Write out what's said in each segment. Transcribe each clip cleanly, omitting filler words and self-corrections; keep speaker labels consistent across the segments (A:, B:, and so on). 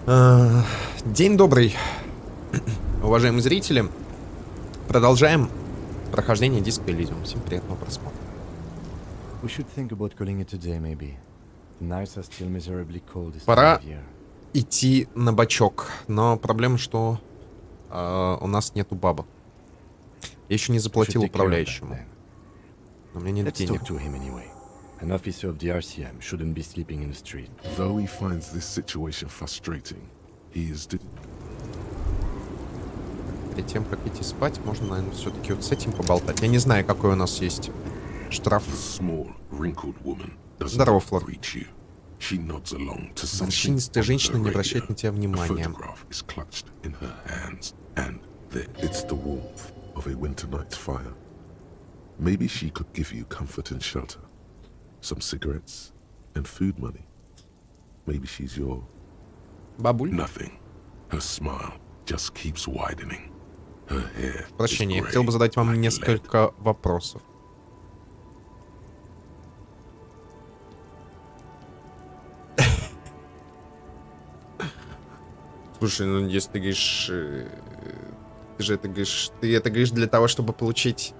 A: День добрый, уважаемые зрители. Продолжаем прохождение диска Elysium. Всем приятного просмотра. Пора идти на бачок, но проблема, что у нас нету бабок. Я еще не заплатил управляющему. Но у меня нет денег.
B: An officer of the RCM shouldn't be sleeping in the street.
C: Though he finds this situation frustrating, he is...
A: Перед тем, как идти спать, можно, наверное, все-таки вот с этим поболтать. Я не знаю, какой у нас есть штраф. Здорово, Флор. Морщинистая женщина не обращает на тебя внимания.
C: Maybe she could give you comfort and shelter. Some cigarettes and food money. Maybe she's your...
A: Бабуль?
C: Nothing. Her smile just keeps widening. Her hair.
A: Прощение, я хотел бы задать вам несколько вопросов. Слушай, ну если ты говоришь... Ты же это говоришь... Ты это говоришь для того, чтобы получить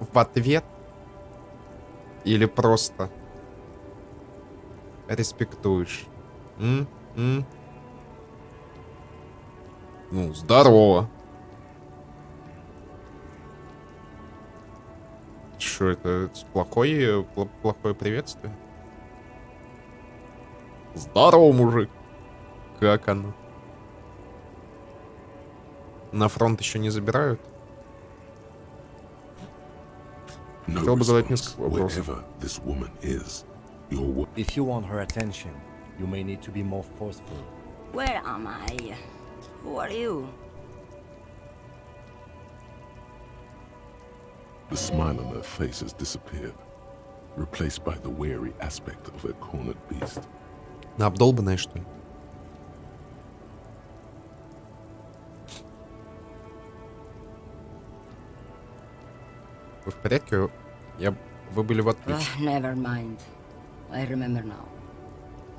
A: в ответ? Или просто респектуешь? Ну, здорово. Что это? Плохое приветствие? Здорово, мужик. Как оно? На фронт еще не забирают? Хотел бы задать несколько вопросов.
B: If you want her attention, you may need to be more forceful.
D: Where am I? Who are you?
C: The smile on her face has disappeared, replaced by the wary aspect of a cornered beast.
A: На обдолбанное, что ли? Вы в порядке? Вы были в отключке.
D: Never mind. I remember now.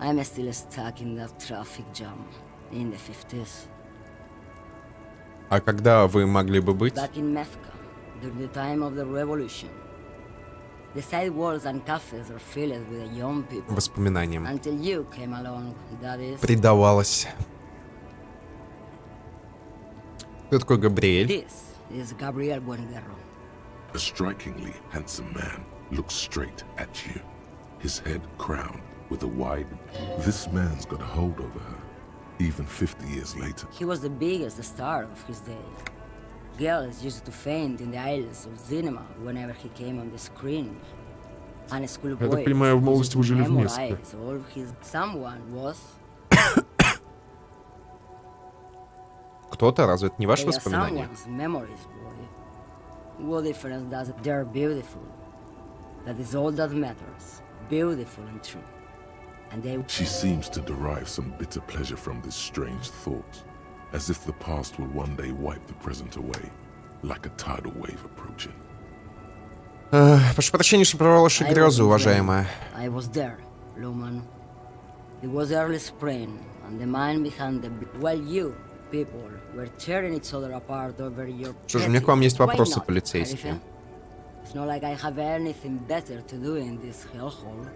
D: I'm still stuck in that traffic jam in the 50s.
A: А когда вы могли бы быть?
D: Back in Mecca, during the time of the revolution. The sidewalks and cafes are filled with young people.
A: Воспоминаниям.
D: Until you came along, that is.
A: Предавалась. Кто такой Габриэль?
D: This is Gabriel Buenguerro.
C: A strikingly handsome man looks straight at you, his head crowned with a wide... This man's got a hold over her, even 50 years later.
D: He was the biggest star of his day. Girls used to faint in the aisles of cinema whenever he came on the screen. And schoolboys
A: Я так понимаю, в молодости вы жили вместе.
D: all his someone was...
A: Кто-то? Разве это не ваши
D: They are
A: воспоминания?
D: someone's memories, boy. What difference does it? They're beautiful. That is all that matters. Beautiful and true. And they...
C: She seems to derive some bitter pleasure from this strange thought, as if the past will one day wipe the present away, like a tidal wave approaching.
A: Прошу прощения, что прервал ваши грезы, уважаемая.
D: I was there, Luman. It was early spring, and the man behind the... While you, people, were tearing each other apart over your...
A: Что же, у меня к вам есть
D: Why
A: вопросы
D: not,
A: полицейские.
D: Khalifa? It's not like I have anything better to do in this hellhole.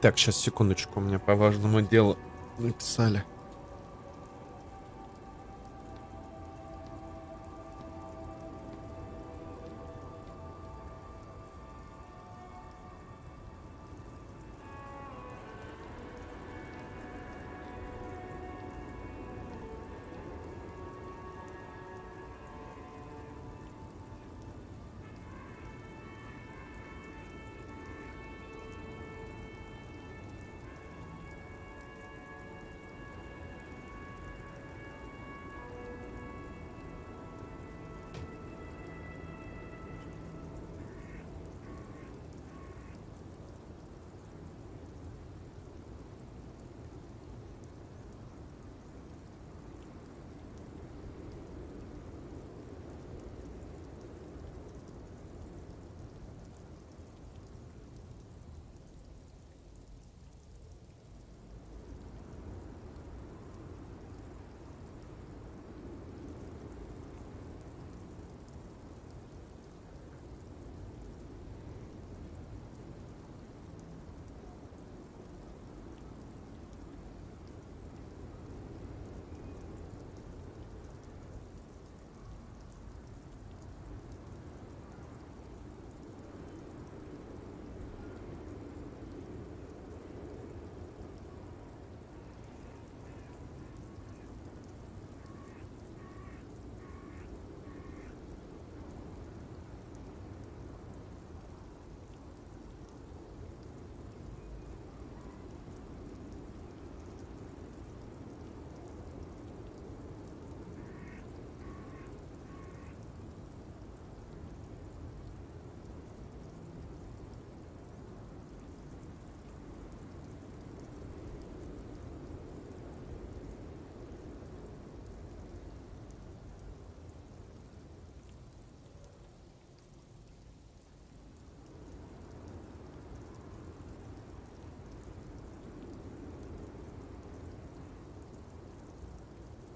D: Так, сейчас, секундочку, у меня по важному делу написали.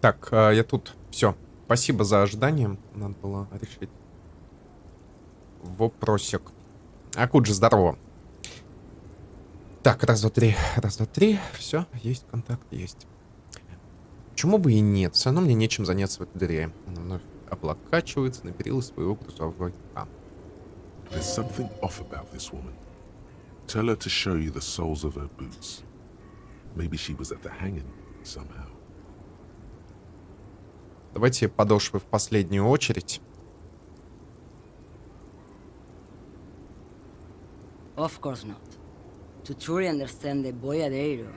A: Так, я тут. Все. Спасибо за ожидание. Надо было решить вопросик. Акуджи, здорово. Так, раз, два, три. Раз, два, три. Все, есть контакт, есть. Почему бы и нет? Все равно мне нечем заняться в этой дыре. Она вновь облокачивается на перила своего грузового.
C: There's something off about this woman. Tell her to show you the soles of her boots. Maybe she was at the hanging somehow.
A: Давайте подошвы в последнюю очередь.
D: Of course not. To truly understand the boyadero,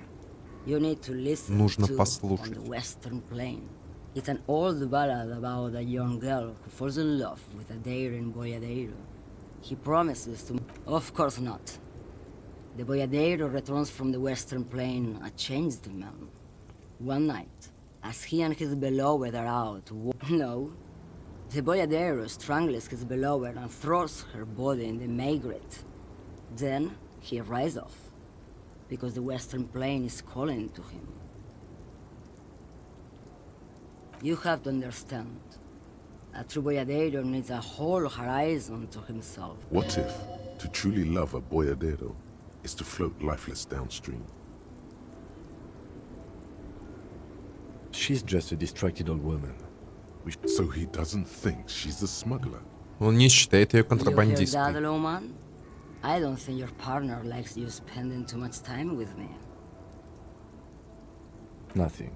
D: you need to listen
A: Нужно
D: to
A: послушать.
D: On the Western Plain. It's an old ballad about a young girl who falls in love with a daring boyadero. He promises to... Of course not. The boyadero returns from the Western Plain a changed man. One night, as he and his beloved are out... No. The boyadero strangles his beloved and throws her body in the Maigret. Then he rides off, because the Western Plain is calling to him. You have to understand, a true boyadero needs a whole horizon to himself.
C: What if to truly love a boyadero is to float lifeless downstream?
B: She's just a distracted old woman.
C: So he doesn't think she's a smuggler.
A: Он не считает ее
D: You hear
A: контрабандисткой.
D: that, Loman? I don't think your partner likes you spending too much time with me.
B: Nothing.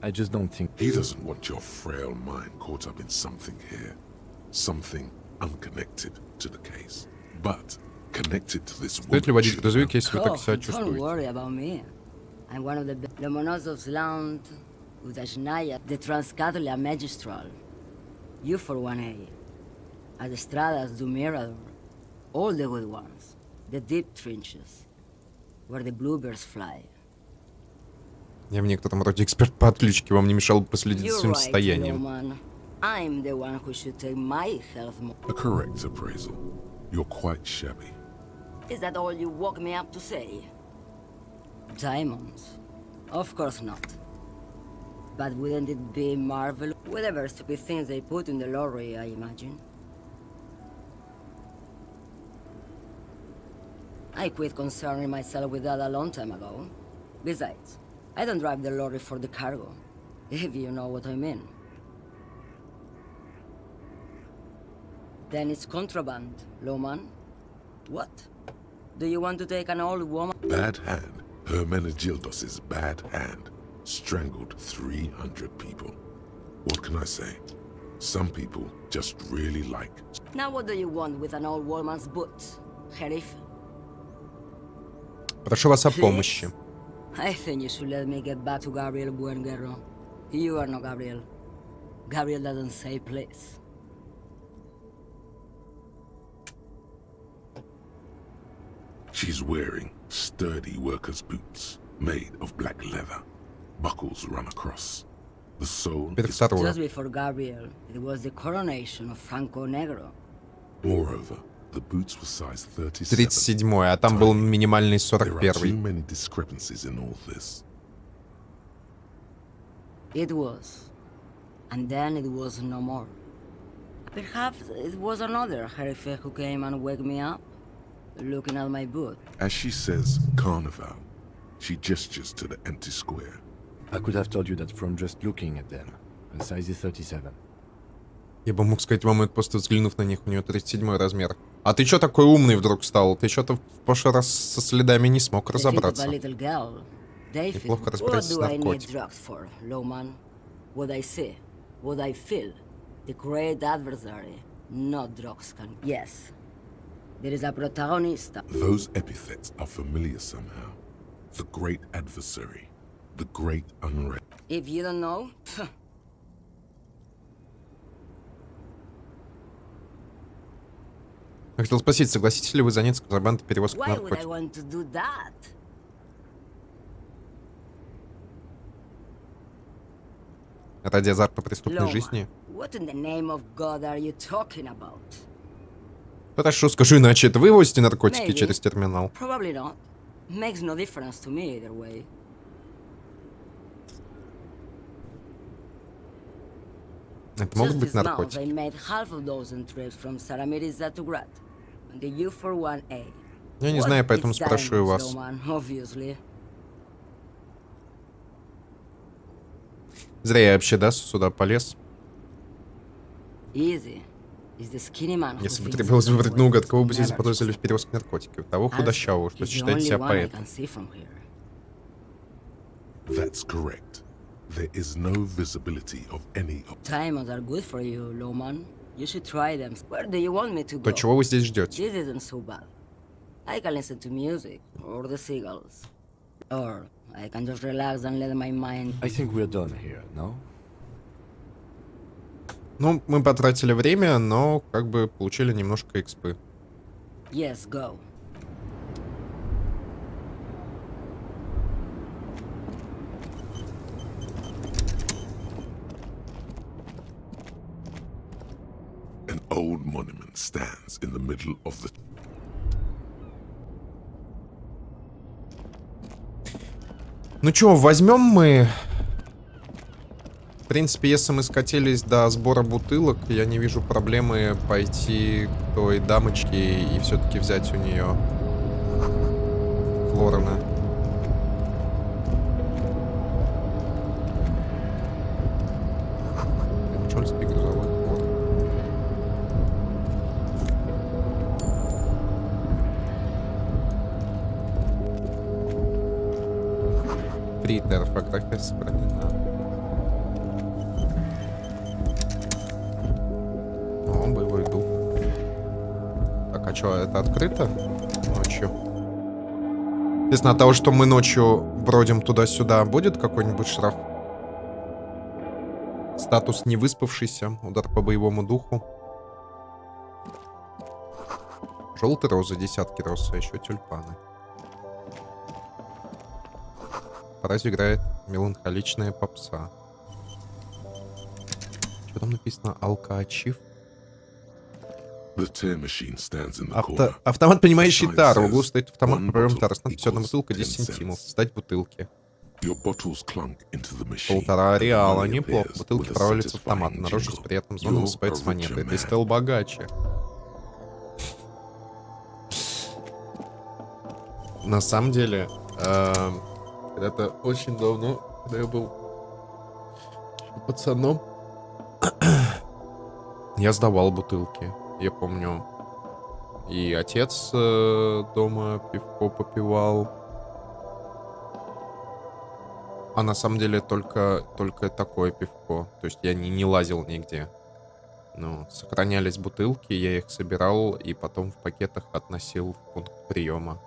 B: I just don't think...
C: He doesn't want your frail mind caught up in something here. Something unconnected to the case. But connected to this
A: Стоит ли водить
C: woman.
A: грузовик, если вы так себя
D: Don't
A: чувствуете?
D: worry about me. I'm one of the Lomonosov's land, Udashnaya, the Transcatolia Magistral. You for 1A. Adestradas do Mirador. All the good ones. The deep trenches. Where the bluebirds fly.
A: Я в некотором роде эксперт по отключке, вам не мешало бы последить за
D: You're
A: своим
D: right,
A: состоянием.
D: Loman. I'm the one who should take my health more.
C: A correct appraisal. You're quite shabby.
D: Is that all you woke me up to say? Diamonds? Of course not. But wouldn't it be marvelous? Whatever stupid things they put in the lorry, I imagine. I quit concerning myself with that a long time ago. Besides, I don't drive the lorry for the cargo, if you know what I mean. Then it's contraband, Loman. What? Do you want to take an old woman?
C: Bad hand. Hermenegildos's bad hand. Strangled 300 people. What can I say? Some people just really like...
D: Now what do you want with an old woman's boots, Sheriff?
A: Прошу вас о помощи.
D: I think you should let me get back to Gabriel Buenguerro. You are not Gabriel. Gabriel doesn't say please.
C: She's wearing sturdy worker's boots, made of black leather. Buckles run across. The sole
A: Теперь
C: is...
A: второе.
D: Just before Gabriel, it was the coronation of Franco Negro.
C: Moreover, the boots were size 37.
A: 37-й, а там был минимальный
C: There are too
A: 41-й.
C: many discrepancies in all this.
D: It was. And then it was no more. Perhaps it was another Sheriff who came and woke me up, looking at my boot.
C: As she says, carnival, she gestures to the empty square.
B: I could have told you that from just looking at them. The size is 37.
A: Я бы мог сказать вам это, просто взглянув на них, у нее 37-й размер. А ты чё такой умный вдруг стал? Ты что-то в прошлый раз со следами не смог
D: The feet of a
A: разобраться.
D: little girl. They fit
A: Неплохо
D: me. What
A: разбирается с
D: do I need
A: наркотиком.
D: drugs for, Lowman? What I see, what I feel, the great adversary, no drugs can... Yes, there is a protagonista.
C: Those epithets are familiar somehow. The great adversary, the great unrest.
D: If you don't know,
A: Я хотел спросить, согласитесь ли вы заняться контрабандой перевозкой
D: why would I
A: наркотиков?
D: want to do that?
A: Ради азарта преступной
D: Lowman,
A: жизни?
D: what in the name of God are you talking about?
A: Хорошо, скажу иначе. Это вы возите наркотики
D: Maybe.
A: через терминал?
D: Probably not. Makes no difference to me either way.
A: Это могут
D: Just
A: быть
D: this month, I
A: наркотики.
D: made half a dozen trips from Saramiriza to Grad. And the U41A.
A: Я не знаю, поэтому спрашиваю вас.
D: Obviously.
A: Зря я вообще, да, сюда полез.
D: Easy. Is the skinny man who
A: Если бы
D: thinks
A: требовалось
D: he's
A: выбрать
D: always
A: наугад, кого бы
D: never
A: здесь заподозрили в
D: trusted.
A: перевозке наркотиков? Того
D: Also,
A: худощавого, что
D: he's the
A: считает
D: only
A: себя
D: one I
A: поэтом.
D: can see from here.
C: That's correct. There is no visibility of any of
D: Diamonds are good for you, Lowman. You should try them. Where do you want me to
A: То
D: go?
A: чего вы здесь ждете?
D: This isn't so bad. I can listen to music, or the seagulls. Or I can just relax and let my mind...
B: I think we're done here, no?
A: Ну, мы потратили время, но как бы получили немножко экспы.
D: Yes, go.
C: an old monument stands in the middle of the
A: Ну чё, возьмем мы... В принципе, если мы скатились до сбора бутылок, я не вижу проблемы пойти к той дамочке и все-таки взять у нее Флорена. Чёльский грузовой двор. Фритер, фотография сохранена. О, боевой дух. Так, а что, это открыто ночью? Естественно, от того, что мы ночью бродим туда-сюда, будет какой-нибудь штраф? Статус не выспавшийся, удар по боевому духу. Желтые розы, десятки роз, а еще тюльпаны. По радио играет меланхоличная попса. Что там написано? Алкоачив? Автомат, понимающий тару. В углу стоит автомат, проверим тару. Надпись: одна бутылка, 10 сантимов. Сдать бутылки. 1,5 реала. Неплохо. Бутылки проваливаются в автомат. Наружу с приятным звоном высыпается монеты. Ты стал богаче. На самом деле, когда-то очень давно, когда я был пацаном, я сдавал бутылки. Я помню, и отец дома пивко попивал. А на самом деле только такое пивко. То есть я не лазил нигде. Ну, сохранялись бутылки, я их собирал и потом в пакетах относил в пункт приема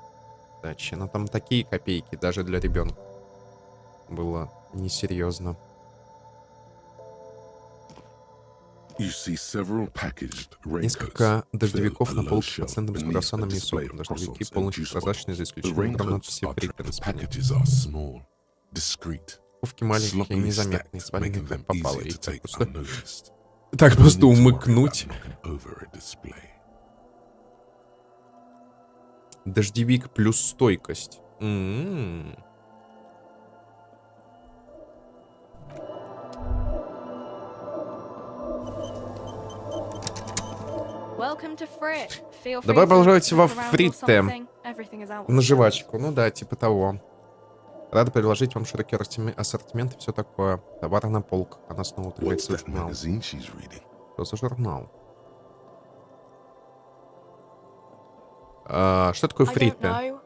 A: дачи. Но там такие копейки, даже для ребенка. Было несерьезно. Несколько дождевиков на полке под стендом с круассанами и соком. Дождевики полностью прозрачные, за исключением надписи «Фриты» на спине. Упаковки маленькие, незаметные, сваленные как попало. И так просто умыкнуть. Дождевик плюс стойкость. Добро пожаловать во Фритте. На жвачку. Ну да, типа того. Рада предложить вам широкий ассортимент и все такое. Товары на полках. Она снова утрясает журнал. Что за журнал? Что такое Фритте?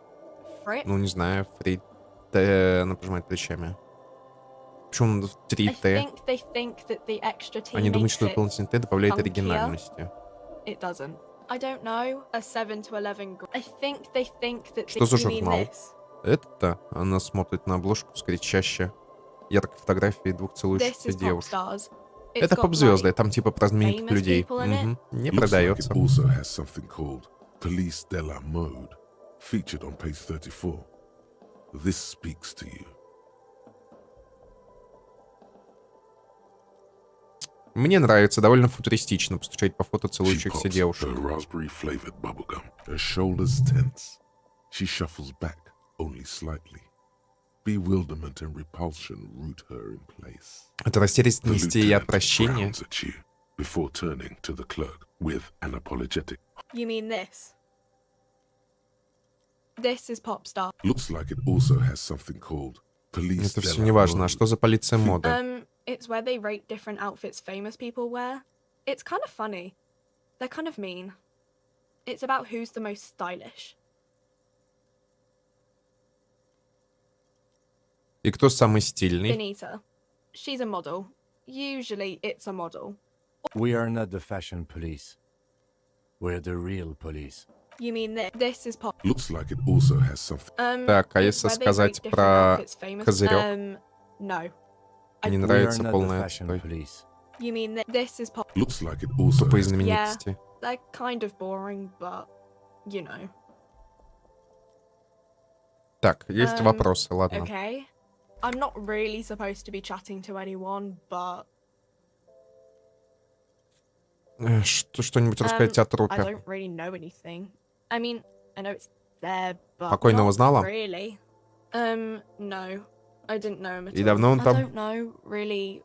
A: Ну, не знаю. Фритте. Она пожимает плечами. Почему 3Т? Они думают, что дополнительный Т добавляет оригинальности. Что за журнал? Это она смотрит на обложку с кричаще яркой фотографией двух целующихся девушек. Это поп-звезды, там типа про знаменитых людей. Угу. Не продается. Мне нравится, довольно футуристично постучать по фото целующихся девушек.
C: bewilderment and repulsion root her in place.
A: Это
C: The
A: растерянность и
C: lieutenant
A: отвращение.
C: frowns at you before turning to the clerk with an apologetic.
E: You mean this? This is pop star.
C: Looks like it also has something called police.
A: Это все
C: della
A: не важно. А
C: mode.
A: что за полиция моды?
E: It's where they rate different outfits famous people wear. It's kind of funny. They're kind of mean. It's about who's the most stylish.
A: И кто самый стильный?
E: Benita. She's a model. Usually it's a model.
B: We are not the fashion police. We're the real police.
E: You mean this? This is pop.
C: Looks like it also has something.
A: Так, а
E: it's
A: если
E: where they
A: сказать
E: rate different
A: про
E: outfits famous-
A: козырек?
E: No.
A: Мне
B: We are
A: нравится
B: not the
A: полный
B: fashion
A: отстой.
B: police.
E: You mean this is pop.
C: Looks like it also
A: Тупые
C: has
A: знаменитости.
E: They're kind of boring, but you know.
A: Так, есть вопросы, ладно.
E: Okay. I'm not really supposed to be chatting to anyone, but
A: Что-нибудь рассказать о
E: I
A: трупе?
E: don't really know anything. I mean, I know it's there, but
A: Покойного
E: not
A: знала?
E: really. No. I didn't know him at
A: И
E: all.
A: давно он
E: I
A: там?
E: don't know really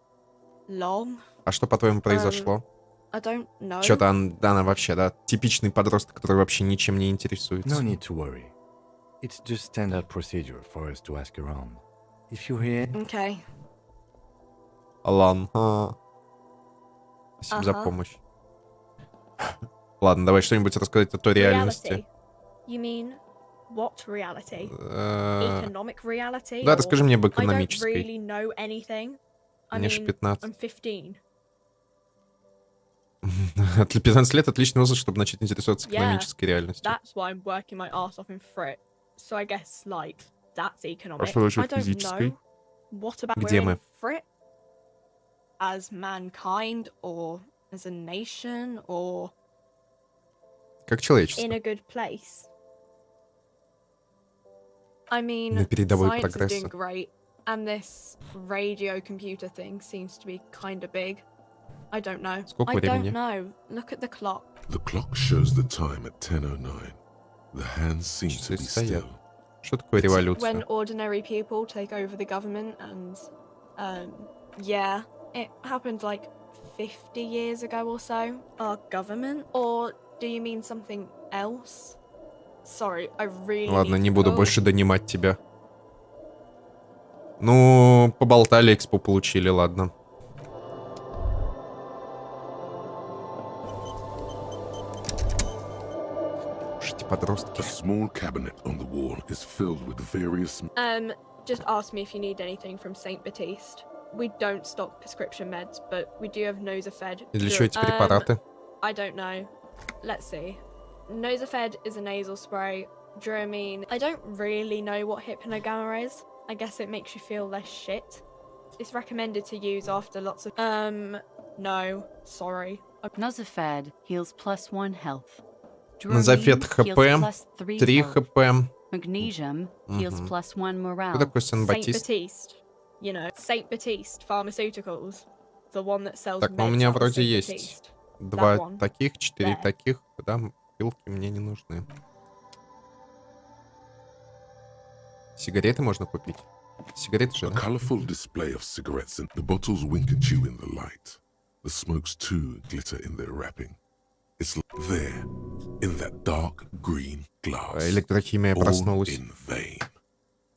E: long.
A: А что, по-твоему, произошло?
E: I don't know.
A: Что-то она вообще, да, типичный подросток, который вообще ничем не интересуется.
B: No need to worry. It's just standard procedure for us to ask around. If you hear,
E: Okay.
A: Ладно. Спасибо за
E: Ага.
A: помощь. Ладно, давай что-нибудь рассказать о той реальности.
E: Reality. You mean what reality?
A: Э,
E: Economic reality?
A: Да,
E: or-
A: расскажи мне об
E: I don't
A: экономической.
E: really know anything. I
A: Мне же
E: mean,
A: 15.
E: I'm 15.
A: Для 15 лет отличный возраст, чтобы начать интересоваться
E: Yeah.
A: экономической реальностью.
E: That's why I'm working my ass off in frit. So I guess, like, that's economic.
A: А что насчет
E: I don't
A: физической?
E: know. What about
A: Где
E: we're
A: мы?
E: in frit? As mankind, or as a nation, or
A: Как человечество.
E: in a good place? I mean,
A: На передовой
E: science is
A: прогресса.
E: doing great, and this radio computer thing seems to be kind of big. I don't know.
A: Сколько
E: I
A: времени?
E: don't know. Look at the clock.
C: The clock shows the time at 10:09. The hands seem to
A: Часы
C: be
A: стоят.
C: still.
A: Что такое
E: When
A: революция?
E: ordinary people take over the government, and yeah, it happened like 50 years ago or so. Our government? Or do you mean something else? Sorry, I really
A: Ладно,
E: need
A: не
E: to
A: буду
E: go.
A: больше донимать тебя. Ну, поболтали, экспо получили, ладно. Эти подростки.
C: A small cabinet on the wall is filled with various.
E: Just ask me if you need anything from Saint Baptiste. We don't stock prescription meds, but we do have Nosafed.
A: И для чего эти препараты?
E: I don't know. Let's see. Nosafed is a nasal spray. Dramamine. I don't really know what hypnogamma is. I guess it makes you feel less shit. It's recommended to use after lots of. No. Sorry.
F: Nosafed heals +1 health.
A: Назофет
F: Dramamine
A: ХП,
F: heals +3
A: 3
F: health.
A: ХП.
F: Magnesium heals +1 morale.
A: Кто такой
E: Saint
A: Сан-Батист?
E: Baptiste. You know, Saint Baptiste Pharmaceuticals. The one that sells
A: Так, ну у
E: meds
A: меня
E: out of
A: вроде
E: Saint
A: есть
E: Baptiste.
A: 2
E: one.
A: таких, 4
E: There.
A: таких. Да, пилки мне не нужны. Сигареты можно купить? Сигареты же,
C: A
A: да?
C: colorful display of cigarettes, and the bottles wink at you in the light. The smokes too glitter in their wrapping. It's there, in that dark green glass.
A: Электрохимия
C: All
A: проснулась.
C: in vain.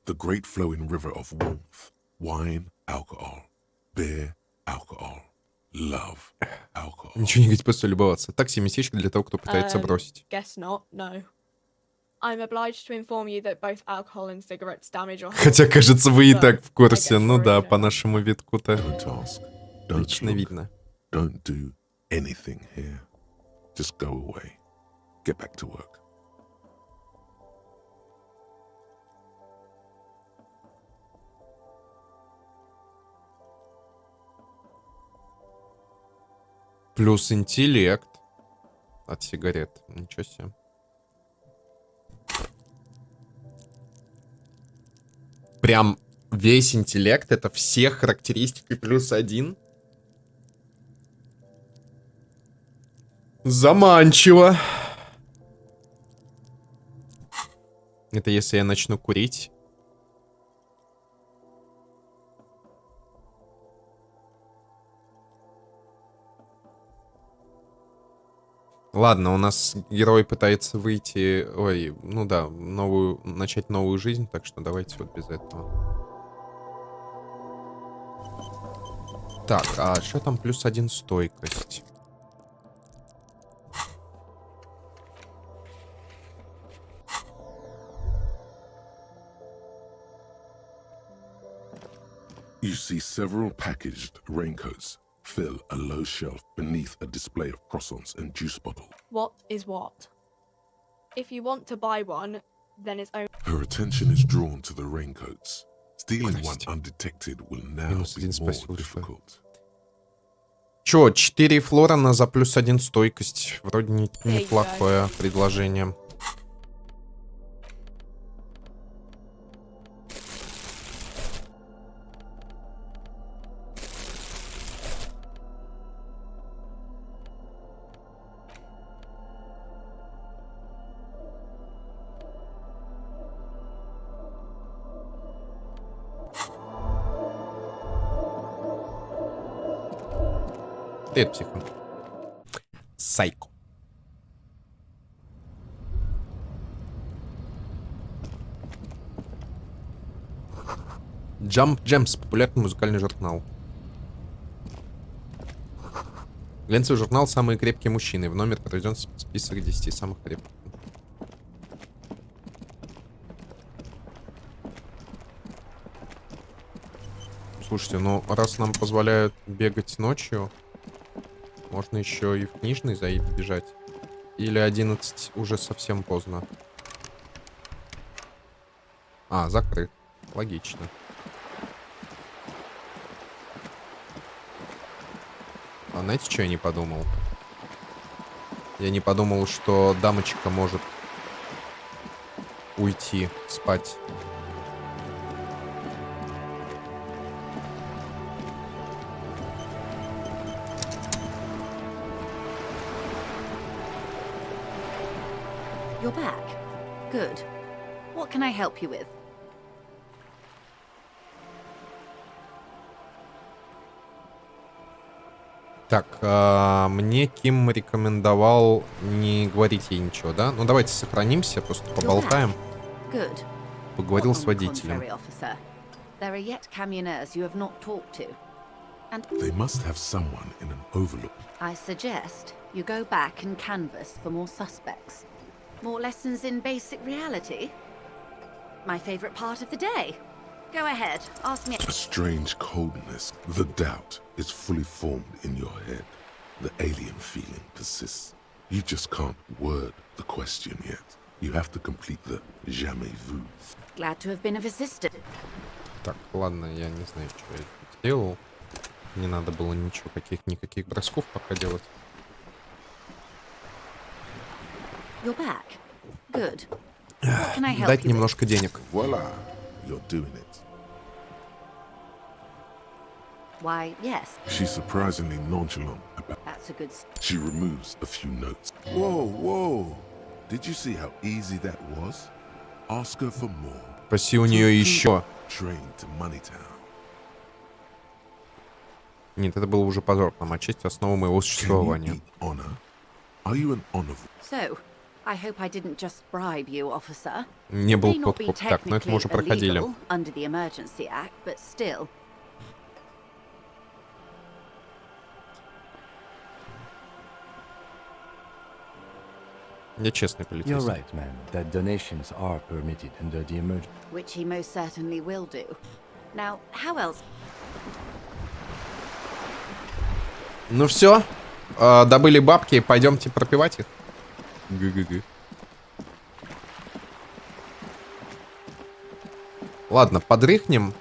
C: The great flowing river of warmth, wine, alcohol, beer, alcohol, love, alcohol.
A: Ничего не говорить, просто любоваться. Такси местечко для того, кто пытается бросить.
E: Guess not, no. I'm obliged to inform you that both alcohol and cigarettes damage your health.
A: Хотя, кажется, вы и
E: but
A: так в курсе.
E: I guess
A: Ну
E: you're
A: да,
E: already
A: по
E: know.
A: нашему витку-то.
C: Don't ask. Don't
A: Лично
C: look.
A: видно.
C: Don't do anything here. Just go away. Get back to work.
A: Плюс интеллект от сигарет. Ничего себе. Прям весь интеллект, это все характеристики плюс 1. Заманчиво. Это если я начну курить. Ладно, у нас герой пытается выйти... Ой, ну да, начать новую жизнь, так что давайте вот без этого. Так, а что там +1 стойкость?
C: You see several packaged raincoats fill a low shelf beneath a display of croissants and juice bottles.
E: What is what? If you want to buy one, then it's only...
C: Her attention is drawn to the raincoats. Stealing one undetected will now be more difficult.
A: Чё, 4 Флорана за +1 стойкость. Вроде неплохое предложение. Привет, психа. Сайко. Jump Gems, популярный музыкальный журнал. Глянцевый журнал «Самые крепкие мужчины». В номер проведен список 10 самых крепких. Слушайте, ну раз нам позволяют бегать ночью, можно еще и в книжный забежать. Или 11 уже совсем поздно. А, закрыт. Логично. А знаете, что я не подумал? Я не подумал, что дамочка может уйти спать.
F: You're back. Good. What can I help you with?
A: Так, мне Ким рекомендовал не говорить ей ничего, да? Ну давайте сохранимся, просто поболтаем.
F: Good.
A: Поговорил с водителем.
F: There are yet camioneers you have not talked to. And
C: They must have someone in an overlook.
F: I suggest you go back and canvass for more suspects. More lessons in basic reality? My favorite part of the day. Go ahead, ask me.
C: A strange coldness, the doubt is fully formed in your head. The alien feeling persists. You just can't word the question yet. You have to complete the jamais vu.
F: Glad to have been of assistance.
A: Так, ладно, я не знаю, что я сделал. Не надо было ничего, никаких бросков пока делать.
F: You're back. Good. What can I help
A: Дать
F: you with?
A: немножко денег.
C: Voila, you're doing it.
F: Why, yes.
C: She's surprisingly nonchalant about it.
F: That's a good...
C: She removes a few notes. Whoa, whoa. Did you see how easy that was? Ask her for more.
A: Проси у нее еще.
C: Train to Moneytown.
A: Нет, это было уже позор. Нам отчесть основу моего существования.
F: So, I hope I didn't just bribe you, officer.
A: Не был
F: May not be
A: подкуп. Так, ну это мы уже
F: technically
A: проходили.
F: illegal under the Emergency Act, but still.
A: Я честный
B: You're
A: полицейский.
B: right, ma'am, that donations are permitted under the emergency.
F: Which he most certainly will do. Now, how else?
A: Ну все, добыли бабки, пойдемте пропивать их. Гы-гы-гы. Ладно, подрыхнем.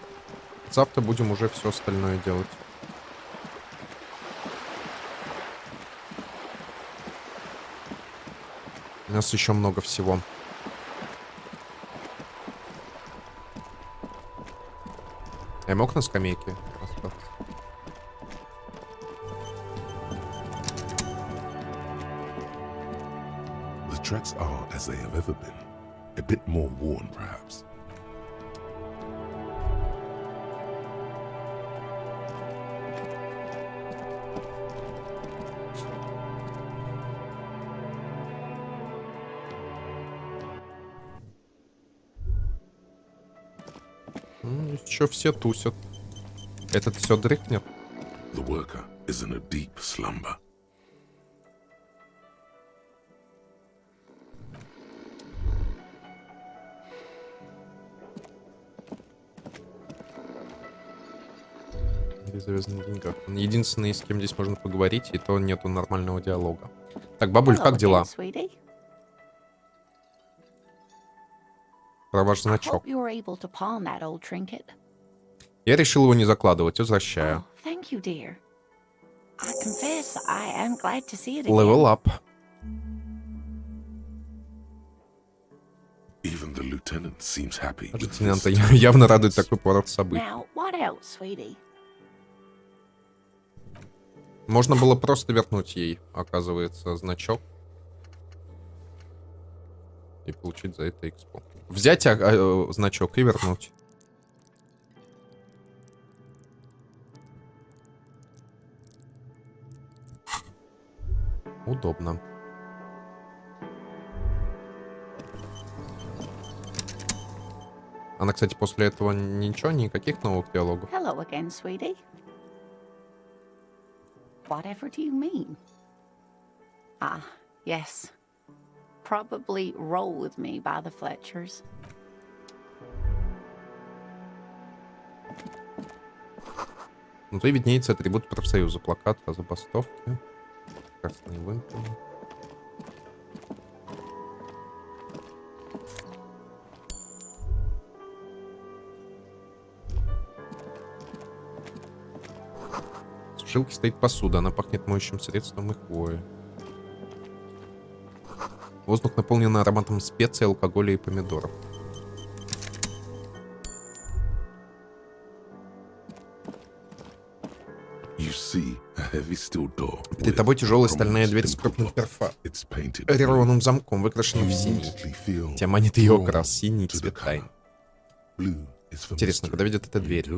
A: Завтра будем уже все остальное делать. У нас еще много всего. Я мог на скамейке остаться?
C: The tracks are as they have ever been. A bit more worn, perhaps.
A: Еще все тусят. Этот все дрыхнет.
C: The worker is in a deep slumber.
A: Завязан на деньгах. Он единственный, с кем здесь можно поговорить, и то нету нормального диалога. Так, бабуль, как дела? Про ваш значок. Я решил его не закладывать, возвращаю. Level up.
C: Even the lieutenant seems happy with
A: Лейтенанта
C: this.
A: явно радует такой поворот событий. Можно было просто вернуть ей, оказывается, значок. И получить за это экспо. Взять значок и вернуть. Удобно. Она, кстати, после этого ничего, никаких новых диалогов.
F: Hello again, sweetie. Whatever do you mean? Ah, yes. Probably roll with me by the Fletchers.
A: Внутри виднеется атрибут профсоюза. Плакат о забастовке. Красные вымпелы. В сушилке стоит посуда. Она пахнет моющим средством и хвоей. Воздух наполнен ароматом специй, алкоголя и помидоров. Перед тобой тяжелая стальная дверь с крупным перфорированным замком, выкрашенным в синий. Тебя манит ее окрас, синий цвет тайн. Интересно, куда ведет эта дверь?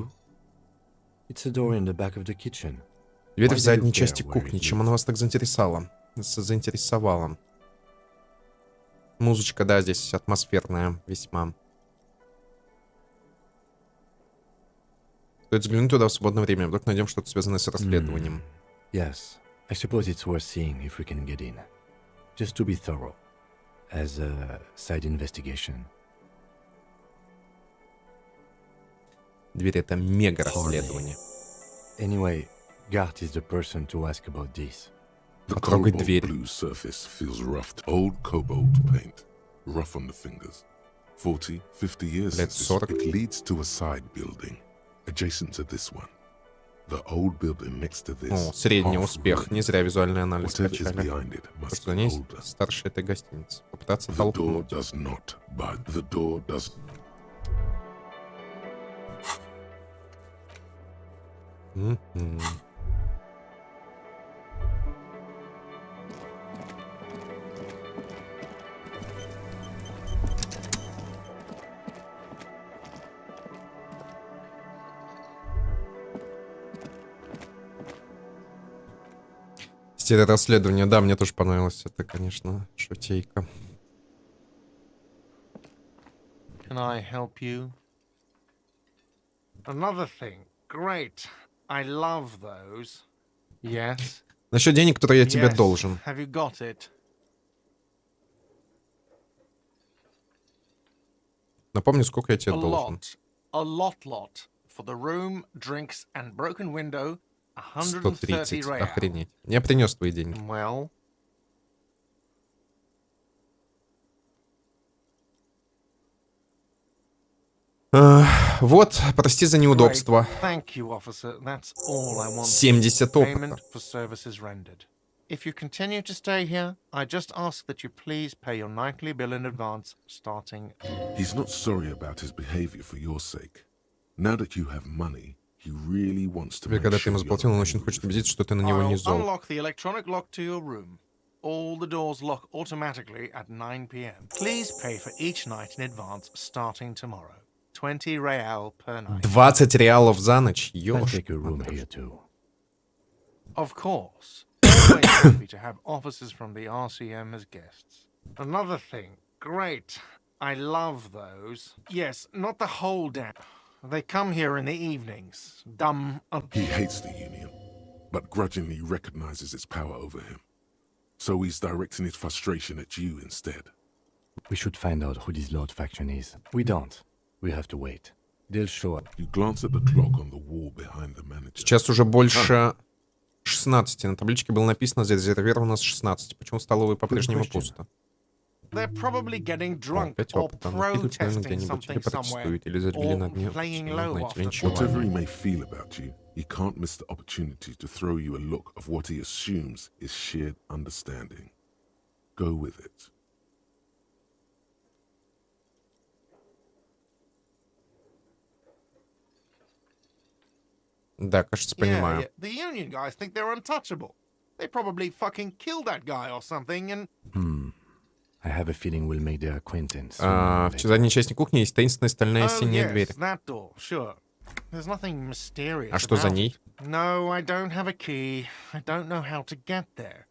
A: Дверь в задней части кухни. Чем она вас так заинтересовала? Музычка, да, здесь атмосферная весьма. Стоит взглянуть туда в свободное время. Вдруг найдем что-то связанное с расследованием.
B: Yes, I suppose it's worth seeing if we can get in. Just to be thorough, as a side investigation.
A: Дверь — это мега расследование.
B: Anyway, Gart is the person to ask about this.
A: Потрогай дверь.
C: Blue surface feels roughed. Old cobalt paint, rough on the fingers. 40, 50 years
A: Лет
C: since
A: 40.
C: it leads to a side building adjacent to this one. The old building next to this.
A: О, средний
C: half
A: успех.
C: ruined.
A: Не зря визуальный анализ
C: Whatever is
A: качали.
C: behind it
A: Потому
C: must
A: что за
C: be
A: ней
C: older.
A: старше этой гостиницы. Попытаться
C: The door
A: толкнуть.
C: does not budge. The door does.
A: Мгм. Серия расследования. Да, мне тоже понравилось. Это, конечно, шутейка.
G: Can I help you? Another thing. Great. I love those. Yes.
A: Насчет денег, которые я тебе
G: Yes.
A: должен.
G: Have you got it?
A: Напомни, сколько я тебе
G: A
A: должен.
G: lot. A lot. For the room, drinks, and broken window, 130
A: 130.
G: real.
A: Охренеть. Я принес твои деньги.
G: Well,
A: Вот, прости за
G: great.
A: неудобство.
G: Thank you, officer. That's all I want.
A: 70
G: Payment
A: опыта.
G: for services rendered. If you continue to stay here, I just ask that you please pay your nightly bill in advance, starting.
C: He's not sorry about his behavior for your sake. Now that you have money, he really wants to
A: Теперь,
C: make
A: когда ты
C: sure
A: ему
C: you're
A: заплатил, он
C: not
A: очень
C: angry
A: хочет
C: with
A: убедиться,
C: him.
A: что ты на него не
G: I'll
A: зол.
G: unlock the electronic lock to your room. All the doors lock automatically at 9 p.m. Please pay for each night in advance, starting tomorrow. 20 real per night.
A: 20 реалов за ночь.
B: I'll
A: Ёж.
B: take a room here too.
G: Of course. Always happy to have officers from the RCM as guests. Another thing. Great. I love those. Yes, not the whole damn. They come here in the evenings. Dumb.
C: He hates the Union, but grudgingly recognizes its power over him. So he's directing his frustration at you instead.
B: We should find out who this Lord faction is. We don't. We have to wait. They'll show up.
C: You glance at the clock on the wall behind the manager.
A: Сейчас уже больше 16. На табличке было написано зарезервировано с 16. Почему в столовой по-прежнему пусто?
G: They're probably getting drunk
A: Опять
G: or
A: опыт. Там напитывают, наверное,
G: protesting
A: где-нибудь. Или
G: something somewhere.
A: протестуют, или заребили на
G: Or
A: дне.
G: playing low
A: Знаете,
G: after
A: ничего.
C: Whatever he may feel about you, he can't miss the opportunity to throw you a look of what he assumes is shared understanding. Go with it.
A: Да, кажется, понимаю.
G: Yeah, the Union guys think they're untouchable. They probably fucking killed that guy or something and...
B: I have a feeling we'll make their acquaintance.
A: В задней части кухни есть таинственная стальная
G: Oh,
A: синяя
G: yes,
A: дверь.
G: that door, sure. There's nothing mysterious
A: А что за
G: about
A: ней?
G: it. No, I don't have a key. I don't know how to get there.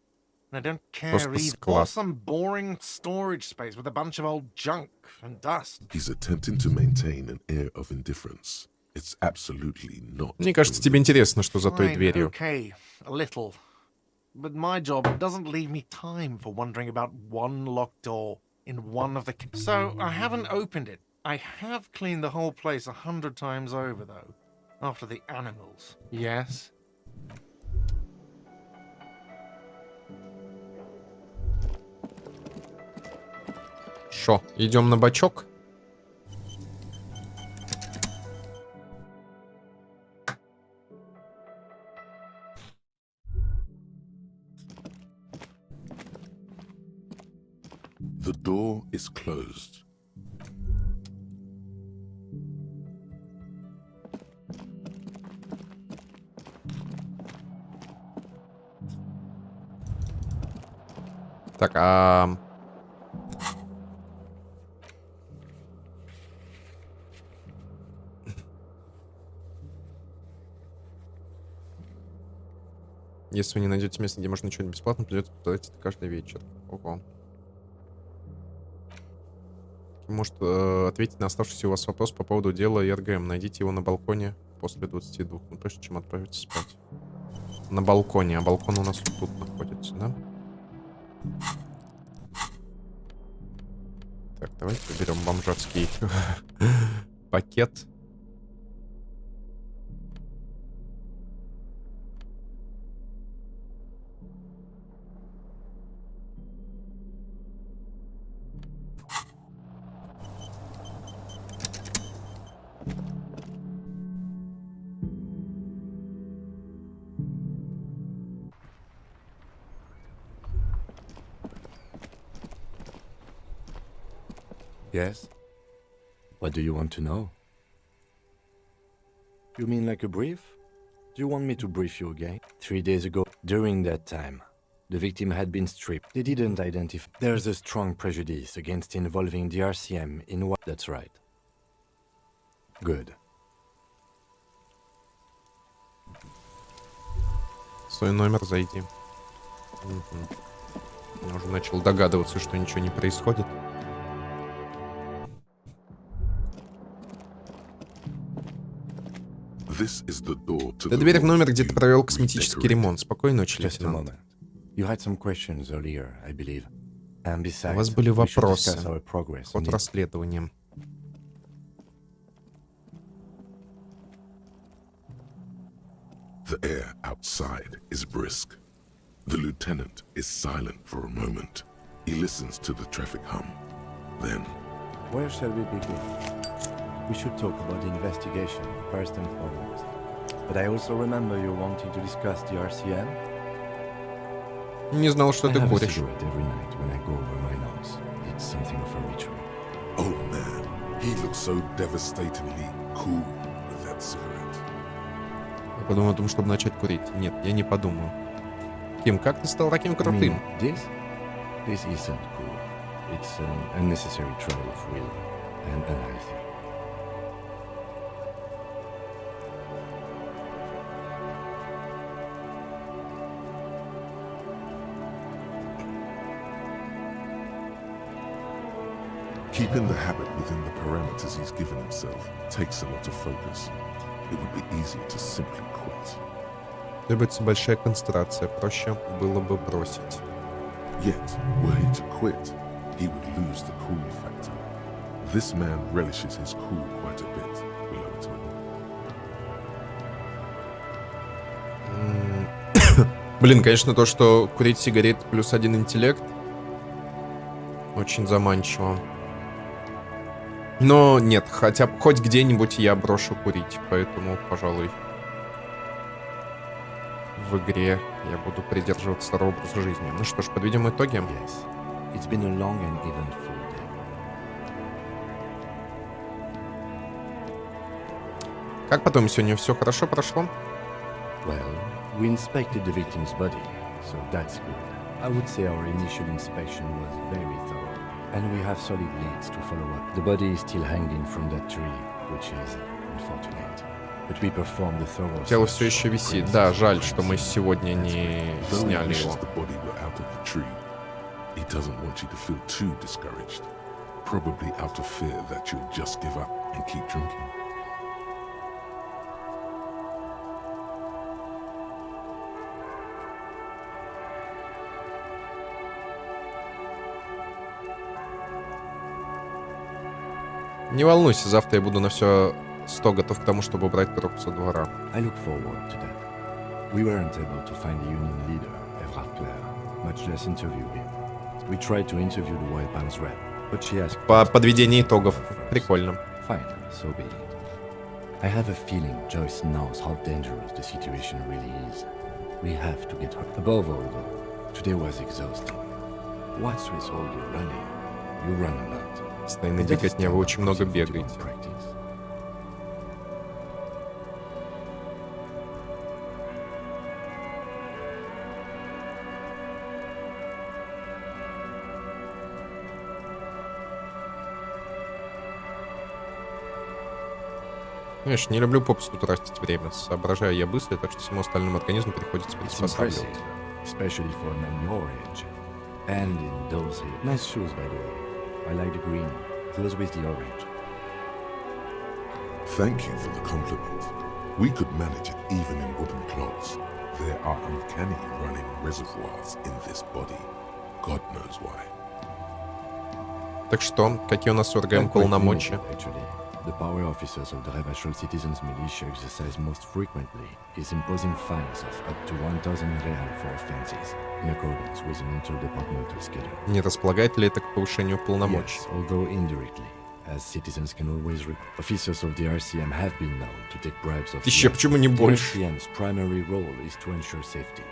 G: And I don't care
A: Просто
G: either.
A: склад.
G: Or some boring storage space with a bunch of old junk and dust.
C: He's attempting to maintain an air of indifference. It's absolutely not.
A: Мне кажется, тебе интересно, что за той
G: Fine,
A: дверью.
G: okay, a little. But my job doesn't leave me time for wondering about one locked door in one of the... So I haven't opened it. I have cleaned the whole place 100 times over, though. After the animals. Yes?
A: Шо, идем на бачок?
C: The door is closed.
A: Так, если вы не найдете место, где можно что-нибудь бесплатно, придется повторять это каждый вечер. Ого. Может ответить на оставшийся у вас вопрос по поводу дела РГМ. Найдите его на балконе после 22. Ну, прежде чем отправиться спать. На балконе. А балкон у нас вот тут находится, да? Так, давайте уберем бомжатский пакет.
B: Yes? What do you want to know? You mean like a brief? Do you want me to brief you again? 3 days ago, during that time, the victim had been stripped. They didn't identify. There's a strong prejudice against involving the RCM in what... That's right. Good.
A: Свой номер зайди. Я уже начал догадываться, что ничего не происходит. Это дверь в номер, где ты провел косметический ремонт. Спокойной ночи, лейтенант. У вас были вопросы. Ход расследования.
C: The air outside is brisk. The lieutenant is silent for a moment. He listens to the traffic hum. Then...
B: Where shall we begin? We should talk about the investigation, first and foremost. But I also remember you wanting to discuss the RCM.
A: Не знал, что ты куришь.
B: Every night when I go over my nose. It's something of a ritual.
C: Oh man, he looks so devastatingly cool with that cigarette.
A: Я подумал о том, чтобы начать курить. Нет, я не подумаю. Ким, как ты стал таким крутым?
B: This isn't cool. It's an unnecessary trial of will and unhealthy.
C: Keeping the habit within the parameters he's given himself takes a lot of focus. It would be easy to simply quit.
A: Требуется большая концентрация. Проще было бы бросить.
C: Yet, were he to quit, he would lose the cool factor. This man relishes his cool quite a bit, we are told.
A: Блин, конечно, то, что курить сигарет плюс 1 интеллект, очень заманчиво. Но нет, хотя бы хоть где-нибудь я брошу курить, поэтому, пожалуй, в игре я буду придерживаться старого образа жизни. Ну что ж, подведем итоги.
B: Yes, it's been a long and eventful day.
A: Как потом сегодня все хорошо прошло?
B: Well, we inspected the victim's body, so that's good. I would say our initial inspection was very thorough, and we have solid leads to follow up. The body is still hanging from that tree, which is unfortunate. But we performed the thorough
A: Тело
B: search
A: все еще
B: for
A: висит.
B: traces
A: Да,
B: of
A: жаль, что мы
B: forensic.
A: сегодня не
C: Though he
A: сняли
C: wishes
A: его.
C: the body were out of the tree, he doesn't want you to feel too discouraged. Probably out of fear that you'll just give up and keep drinking.
A: Не волнуйся, завтра я буду на все 100 готов к тому, чтобы убрать коробку со двора.
B: I look forward to that. We weren't able to find the union leader, Evrard Clare, much less interview him. We tried to interview the Wild Palms rep, but she asked...
A: По подведению итогов. Прикольно.
B: Fine, so be it. I have a feeling Joyce knows how dangerous the situation really is. We have to get her. Above all, though, today was exhausting. What's with all the running? You run a lot.
A: Постоянно беготня, вы очень много бегаете. Конечно, не люблю попусту тратить время. Соображаю я быстро, так что всему остальному организму приходится приспосабливаться.
B: Especially for a man your age. And in those here. Nice shoes, by the way. I like the green. Goes with the orange.
C: Thank you for the compliment. We could manage it even in wooden clogs. There are uncanny running reservoirs in this body. God knows why.
A: Так что, какие у нас с ОРГМ
B: Quite
A: полномочия?
B: limited, actually. The power officers of the Revachol Citizens Militia exercise most frequently is imposing fines of up to 1,000 real for offenses, in accordance with an interdepartmental schedule.
A: Не располагает ли это к повышению полномочий?
B: Yes, although indirectly, as citizens can always officers of the RCM have been known to take bribes of
A: Еще почему не
B: the
A: больше?
B: RCM's primary role is to ensure safety.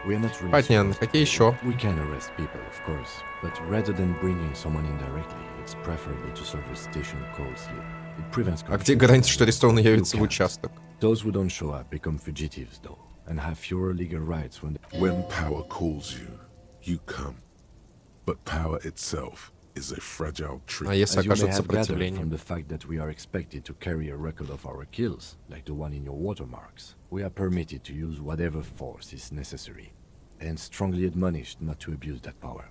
B: We are not really
A: Понятно.
B: supposed to
A: Какие
B: do
A: еще?
B: that. We can arrest people, of course, but rather than bringing someone in directly, it's preferable to serve a station call slip. It prevents
A: А где
B: confusion.
A: гарантия, что арестованный явится в
B: You can't.
A: участок?
B: Those who don't show up become fugitives, though, and have fewer legal rights when
C: When power calls you, you come. But power itself is a fragile tree.
A: А если
B: As you may
A: окажет
B: have gathered
A: сопротивление?
B: from the fact that we are expected to carry a record of our kills, like the one in your watermarks, we are permitted to use whatever force is necessary, and strongly admonished not to abuse that power.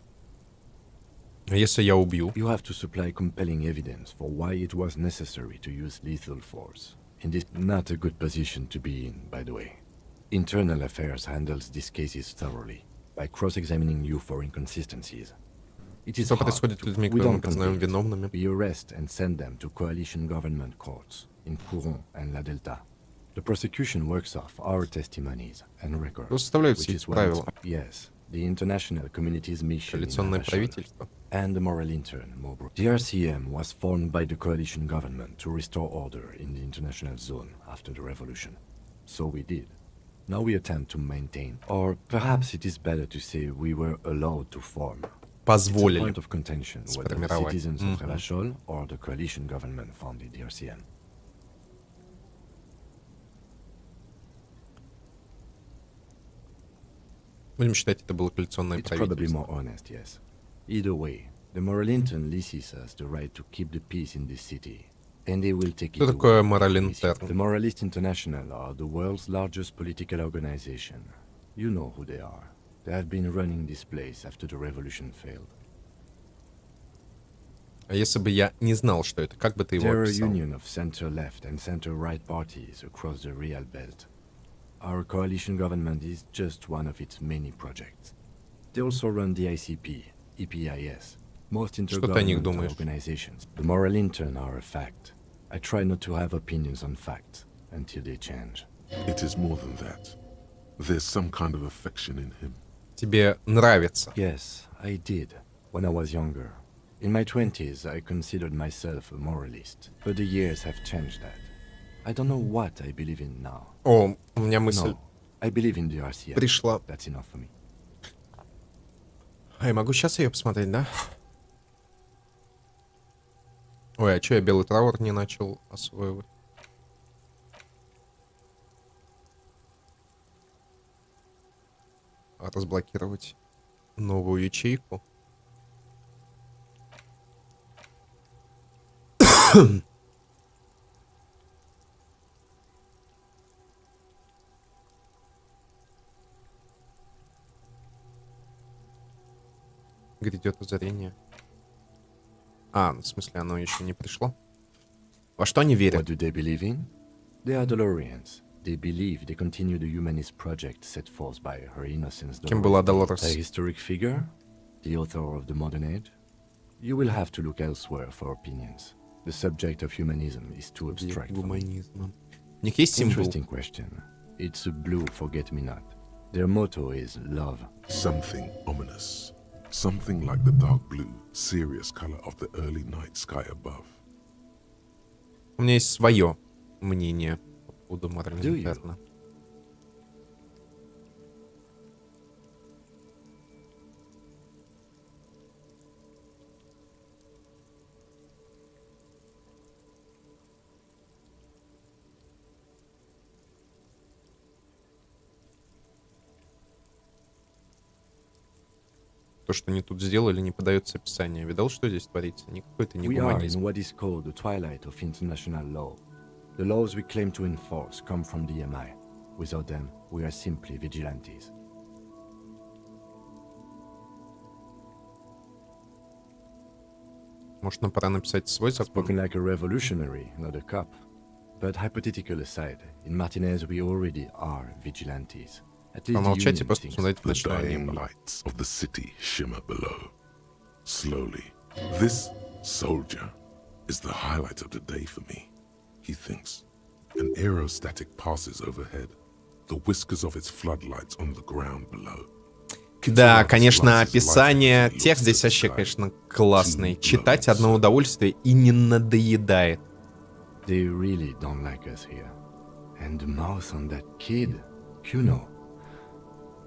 A: А если я убью?
B: You have to supply compelling evidence for why it was necessary to use lethal force. In this, not a good position to be in, by the way. Internal Affairs handles these cases thoroughly, by cross-examining you for inconsistencies. It is
A: Что
B: hard
A: происходит с
B: to-
A: людьми,
B: we
A: которых мы
B: don't
A: признаем
B: convict.
A: виновными?
B: We arrest and send them to coalition government courts in Courant and La Delta. The prosecution works off our testimonies and records.
A: Составляют
B: which
A: все
B: is
A: эти
B: what
A: правила.
B: Yes, the international community's mission in
A: Коалиционное
B: Revachol.
A: правительство.
B: And the moral intern, more broadly. The RCM was formed by the coalition government to restore order in the international zone after the revolution. So we did. Now we attempt to maintain, or perhaps it is better to say we were allowed to form. It's a
A: Позволили.
B: point of contention whether the
A: Сформировать.
B: citizens of
A: Мгм.
B: Revachol or the coalition government founded the RCM.
A: Будем считать, это было коалиционное
B: It's probably
A: правительство.
B: more honest, yes. Either way, the moral intern leases us the right to keep the peace in this city, and they will take
A: Что
B: it
A: такое
B: away.
A: мораль
B: The
A: интерн?
B: Moralist International are the world's largest political organization. You know who they are. They have been running this place after the revolution failed.
A: А если бы я не знал, что это, как бы ты его
B: There are a
A: описал?
B: union of center-left and center-right parties across the real belt. Our coalition government is just one of its many projects. They also run the ICP, EPIS, most
A: Что ты о них
B: intergovernmental
A: думаешь?
B: organizations. The moral intern are a fact. I try not to have opinions on facts until they change.
C: It is more than that. There's some kind of affection in him.
A: Тебе нравится?
B: Yes, I did, when I was younger. In my 20s, I considered myself a moralist, but the years have changed that. I don't know what I believe in now.
A: О, у меня мысль
B: No, I believe in the RCM.
A: пришла.
B: That's enough for me.
A: А я могу сейчас ее посмотреть, да? Ой, а чё я белый траур не начал освоивать? Разблокировать новую ячейку. Грядет озарение. А, в смысле, оно еще не пришло? Во что они
B: What
A: верят?
B: do they believe in? They are Dolorians. They believe they continue the humanist project set forth by Her Innocence
A: Кем была
B: Dolores.
A: Долорес?
B: A historic figure? The author of the modern age? You will have to look elsewhere for opinions. The subject of humanism is too abstract for me.
A: Гуманизма. У них есть символ?
B: Interesting question. It's a blue forget-me-not. Their motto is love.
C: Something ominous. Something like the dark blue, serious color of the early night sky above.
A: У меня есть свое мнение по поводу
B: Do you?
A: Морленберна. То, что они тут сделали, не поддается описанию. Видал, что здесь творится? Никакой это не
B: We are in
A: гуманизм.
B: what is called the twilight of international law. The laws we claim to enforce come from the MI. Without them, we are simply vigilantes.
A: Может, нам пора написать свой закон?
B: Spoken like a revolutionary, not a cop. But hypothetical aside, in Martinez we already are vigilantes. At least the
A: Помолчать и
B: union
A: просто
B: thinks.
A: посмотреть в
C: The
A: ночное
C: dying
A: небо.
C: lights of the city shimmer below. Slowly. This soldier is the highlight of the day for me, he thinks. An aerostatic passes overhead, the whiskers of its floodlights on the ground below.
A: Да, конечно, описание, текст здесь вообще, конечно, классный. Читать одно удовольствие и не надоедает.
B: They really don't like us here. And the mouth on that kid, Kuno.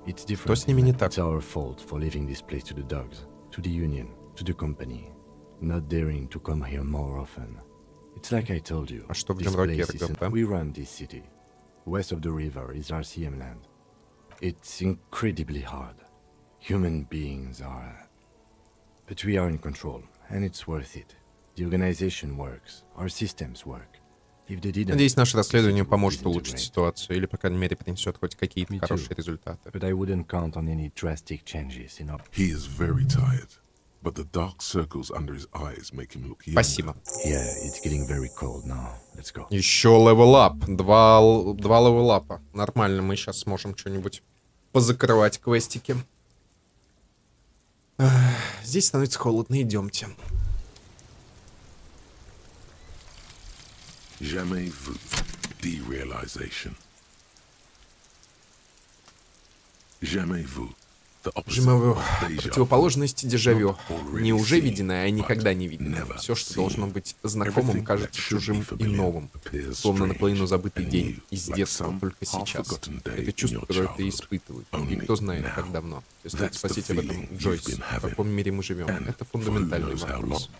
B: It's different.
A: Что с ними не так?
B: It's our fault for leaving this place to the dogs, to the union, to the company. Not daring to come here more often. It's like I told you.
A: А что в
B: This
A: Генроке
B: place isn't-
A: РГП?
B: We run this city. West of the river is RCM land. It's incredibly hard. Human beings are... But we are in control, and it's worth it. The organization works. Our systems work. If they didn't,
A: Надеюсь, наше расследование
B: the city would
A: поможет улучшить
B: disintegrate.
A: ситуацию, или, по крайней мере, принесет хоть какие-то
B: Me too.
A: хорошие результаты.
B: But I wouldn't count on any drastic changes in our...
C: He is very tired, but the dark circles under his eyes make him look younger.
A: Спасибо.
B: Yeah, it's getting very cold now. Let's go.
A: Еще левел-ап. Два левел-апа. Нормально, мы сейчас сможем что-нибудь позакрывать квестики. Здесь становится холодно, идемте.
C: Jamais vu. Derealization. Jamais vu. The opposite
A: Жимову.
C: of déjà vu.
A: Противоположность дежавю.
C: Not already
A: Не уже
C: seen,
A: виденное, а никогда не
C: but
A: виденное.
C: never
A: Все, что
C: seen.
A: должно быть знакомым,
C: Everything
A: кажется
C: that should
A: чужим
C: be
A: и
C: familiar
A: новым.
C: appears
A: Словно
C: strange
A: наполовину забытый
C: and
A: день
C: new,
A: из
C: like
A: детства,
C: some
A: только сейчас.
C: half-forgotten day
A: Это
C: in
A: чувство,
C: your
A: которое ты
C: childhood.
A: испытываешь. И
C: Only
A: кто знает,
C: now.
A: как давно. И стоит
C: That's the
A: спросить об этом
C: feeling you've
A: Джойс.
C: been
A: В
C: having.
A: каком мире мы живем?
C: And
A: Это
C: for who
A: фундаментальный
C: knows how
A: вопрос.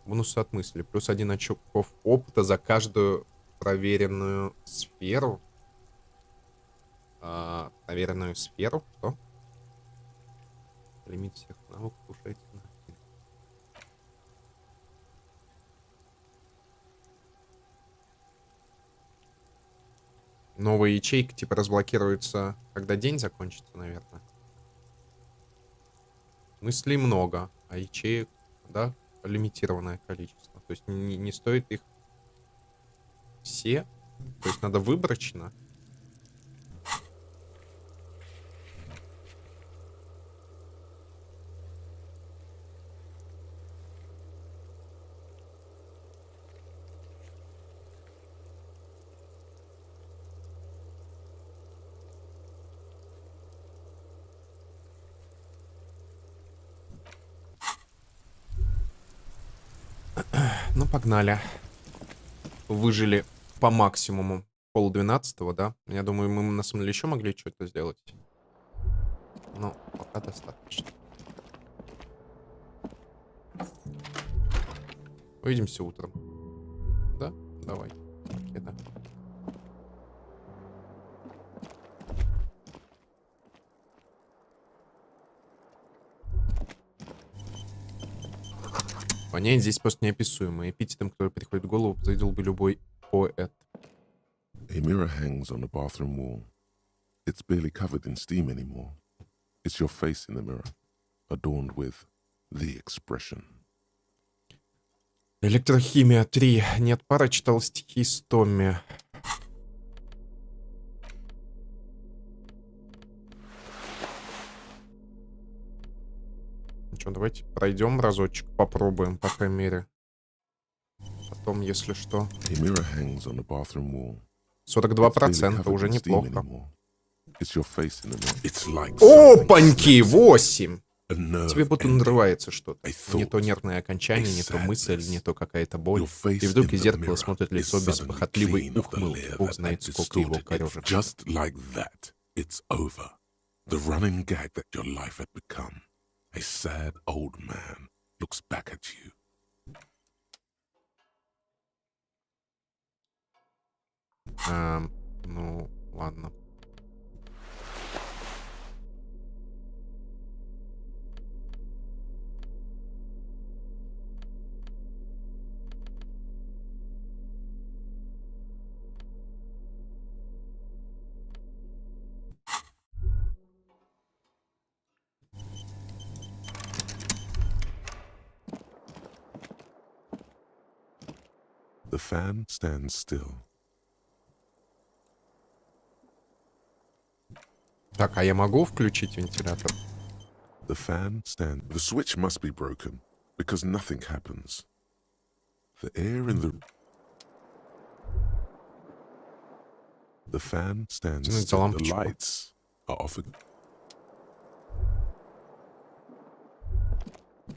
A: Бонусы от мысли. Плюс 1 очков опыта за каждую проверенную сферу. Проверенную сферу? Что? Лимит всех навыков повышается на 1. Новая ячейка типа разблокируется, когда день закончится, наверное. Мыслей много, а ячеек, да, лимитированное количество. То есть не стоит их все. То есть надо выборочно. Ну, погнали. Выжили по максимуму. 11:30, да? Я думаю, мы на самом деле еще могли что-то сделать. Но пока достаточно. Увидимся утром. Да? Давай. Это. Воняние здесь просто неописуемое. Эпитетом, который приходит в голову, подойдел бы любой поэт.
C: A mirror hangs on the bathroom wall. It's barely covered in steam anymore. It's your face in the mirror, adorned with the expression.
A: Электрохимия 3. Нет пара, читал стихи с Томми. Ну что, давайте пройдем разочек, попробуем, по крайней мере. Потом, если что. 42% уже неплохо. Опаньки! 8! Тебе будто надрывается что-то. Не то нервное окончание, не то мысль, не то какая-то боль. И вдруг из зеркала смотрит лицо без похотливой ухмылки. Бог знает, сколько его корежек.
C: A sad old man looks back at you.
A: Ну, ладно.
C: The fan stands still.
A: Так, а я могу включить вентилятор?
C: The fan stands. The switch must be broken because nothing happens. The air in the fan stands still. The lights are off.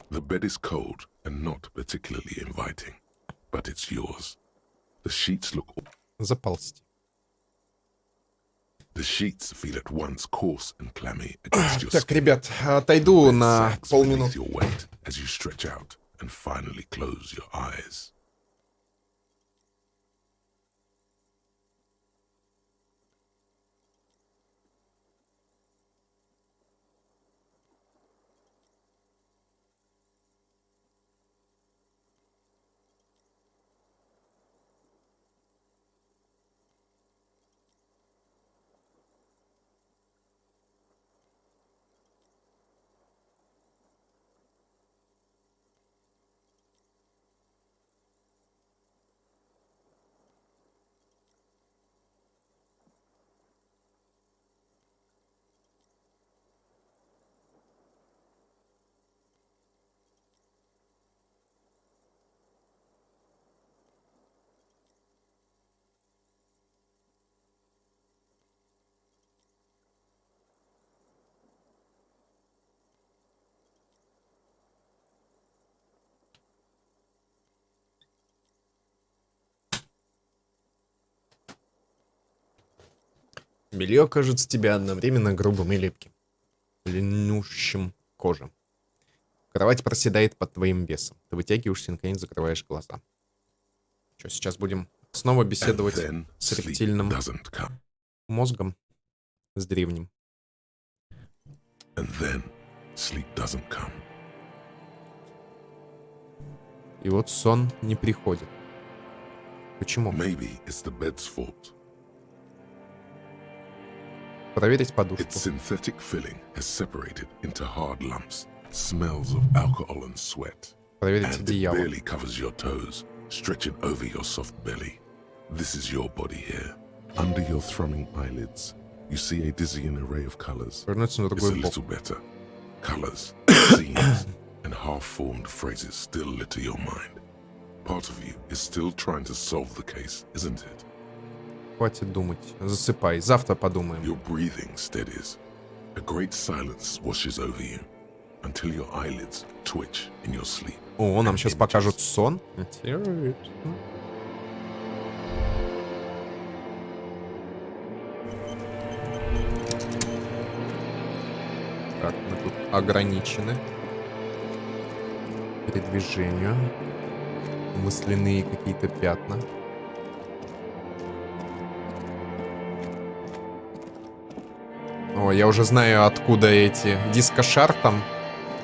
C: The bed is cold and not particularly inviting, but it's yours. The sheets look.
A: Заползти.
C: The sheets feel at once coarse and clammy against your
A: Так, ребят, отойду на полминуты.
C: your weight as you stretch out and finally close your eyes.
A: Белье кажется тебе одновременно грубым и липким, ленющим кожу. Кровать проседает под твоим весом. Ты вытягиваешься и наконец закрываешь глаза. Что, сейчас будем снова беседовать с рептильным мозгом, с древним. И вот сон не приходит. Почему? Проверить подушку.
C: Its synthetic filling has separated into hard lumps. smells of alcohol and sweat.
A: Проверить
C: And it
A: одеяло.
C: barely covers your toes, stretching over your soft belly. This is your body here. Under your thrumming eyelids, you see a dizzying array of colors.
A: Вернуться на
C: It's a
A: другой бок.
C: little better. Colors, scenes, and half-formed phrases still litter your mind. Part of you is still trying to solve the case, isn't it?
A: Хватит думать. Засыпай. Завтра подумаем.
C: Your breathing steadies. A great silence washes over you until your eyelids twitch in your sleep.
A: О, нам
C: And
A: сейчас
C: images.
A: покажут сон. Интересно. Так, мы тут ограничены. Передвижению. Мысленные какие-то пятна. О, я уже знаю, откуда эти. Дискошар там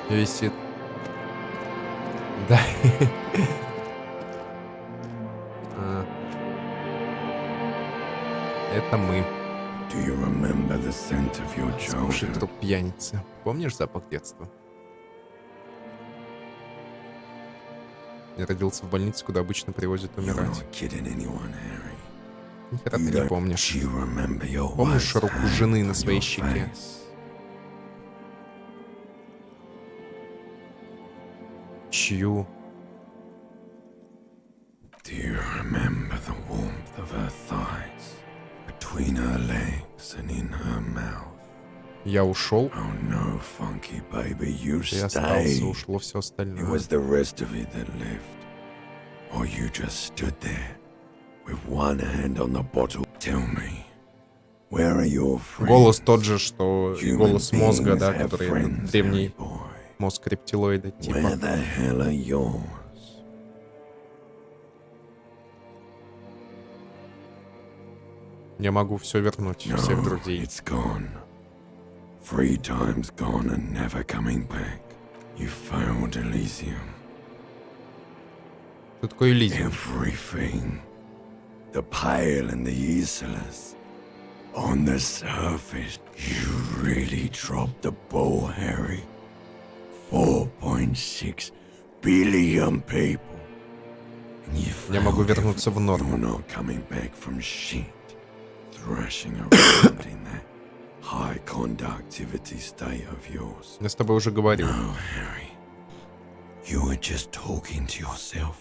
A: висит. Да. Это мы.
H: Do you remember the scent of your
A: Слушай,
H: childhood?
A: труп пьяницы. Помнишь запах детства? Я родился в больнице, куда обычно привозят
H: You're
A: умирать.
H: not kidding anyone, Harry.
A: Нихера ты
H: You
A: не
H: don't-
A: помнишь.
H: Do you remember your
A: Помнишь
H: wife's
A: руку
H: hand
A: жены на
H: on
A: своей
H: your
A: щеке?
H: face?
A: Чью?
H: Do you remember the warmth of her thighs between her legs and in her mouth?
A: Я ушел,
H: Oh no, funky baby, you
A: ты остался,
H: stayed.
A: ушло все
H: It
A: остальное.
H: was the rest of it that lived. Or you just stood there with one hand on the bottle. Tell me, where are your friends?
A: Голос тот же, что и
H: Human
A: голос мозга,
H: beings
A: да,
H: have
A: который
H: friends,
A: древний
H: Harry boy.
A: мозг рептилоида,
H: Where
A: типа.
H: the hell are yours?
A: Я могу все вернуть,
H: No,
A: всех друзей.
H: it's gone. 3 times gone and never coming back. You failed Elysium.
A: Что такое Elysium?
H: Everything. The pale and the useless. On the surface, you really dropped the ball, Harry. 4.6 billion people. And you
A: Я могу
H: failed
A: вернуться в
H: You're
A: норму.
H: not coming back from shit. Thrashing around in that high conductivity state of yours.
A: Я с тобой уже говорил.
H: No, Harry. You were just talking to yourself.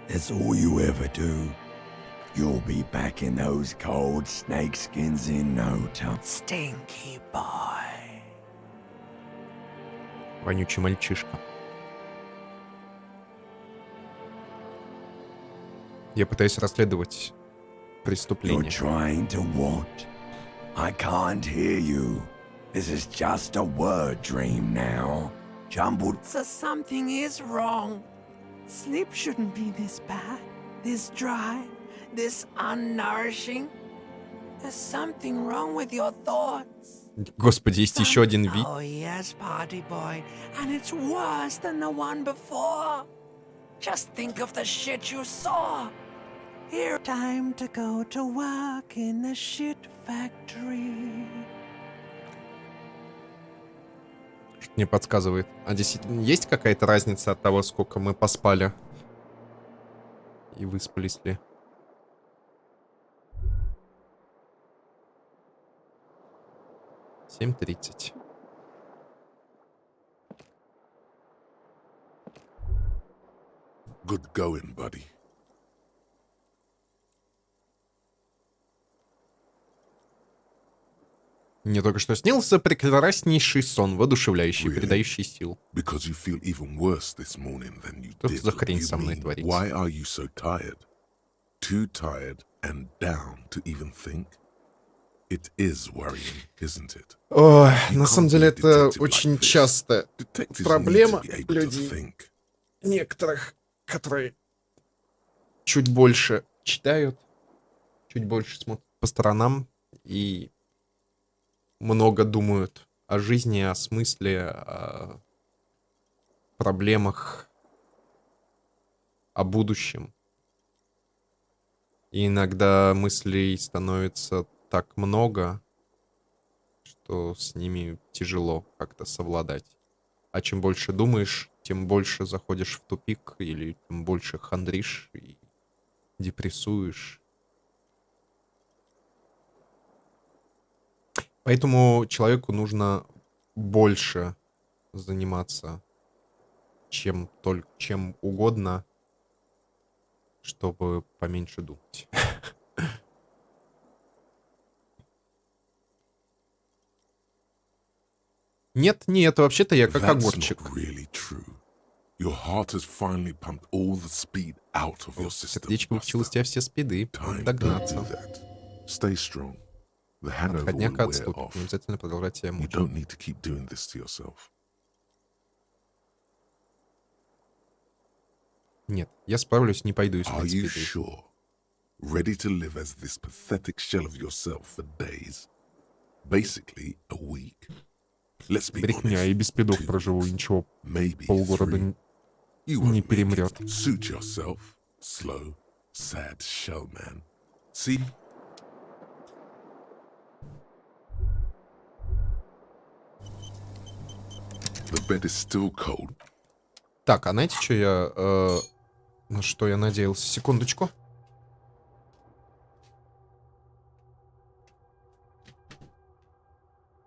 H: That's all you ever do. You'll be back in those cold snakeskins in no time. Stinky boy.
A: Вонючий мальчишка. Я пытаюсь расследовать
H: You're
A: преступление.
H: trying to what? I can't hear you. This is just a word dream now. Jumbled.
I: So something is wrong. Sleep shouldn't be this bad, this dry, this unnourishing. There's something wrong with your thoughts.
A: Господи, есть еще один вид.
I: Oh yes, party boy, and it's worse than the one before. Just think of the shit you saw. Here, time to go to work in the shit factory.
A: Что мне подсказывает. А действительно, есть какая-то разница от того, сколько мы поспали? И выспались ли? — 7:30.
C: Good going, buddy.
A: Мне только что снился прекраснейший сон, воодушевляющий,
C: Really?
A: придающий сил.
C: Because you feel even worse this morning than you
A: Что
C: did.
A: за хрень
C: You
A: со мной
C: mean,
A: творится?
C: why are you so tired? Too tired and down to even think? It is worrying, isn't it?
A: Ой,
C: You
A: на
C: can't
A: самом
C: be
A: деле
C: a
A: это
C: detective
A: очень
C: like this.
A: часто
C: Detectives
A: проблема
C: need to be able to
A: людей.
C: think.
A: Некоторых, которые чуть больше читают, чуть больше смотрят по сторонам и много думают о жизни, о смысле, о проблемах, о будущем. И иногда мыслей становится так много, что с ними тяжело как-то совладать. А чем больше думаешь, тем больше заходишь в тупик, или тем больше хандришь и депрессуешь. Поэтому человеку нужно больше заниматься чем угодно, чтобы поменьше думать. Нет, вообще-то я как
C: That's
A: огурчик.
C: not really true. Your heart has finally pumped all the speed out of your system.
A: Сердечко выпустило из тебя все спиды. Надо
C: Time, don't do
A: догнаться.
C: that. Stay strong. The hangover will
A: Отходняка
C: wear
A: отступит.
C: off.
A: Не обязательно продолжать себя
C: You
A: мучить.
C: don't need to keep doing this to yourself.
A: Нет, я справлюсь, не пойду
C: Are
A: искать
C: you
A: спиды.
C: sure? Ready to live as this pathetic shell of yourself for days? Basically, a week. Let's be
A: Брехня, и
C: honest.
A: без спидов
C: 2,
A: проживу, ничего.
C: maybe
A: Полгорода
C: 3. You
A: не
C: won't make
A: перемрет.
C: it. Suit yourself. Slow, sad shell man. See? The bed is still cold.
A: Так, а знаете, что на что я надеялся? Секундочку.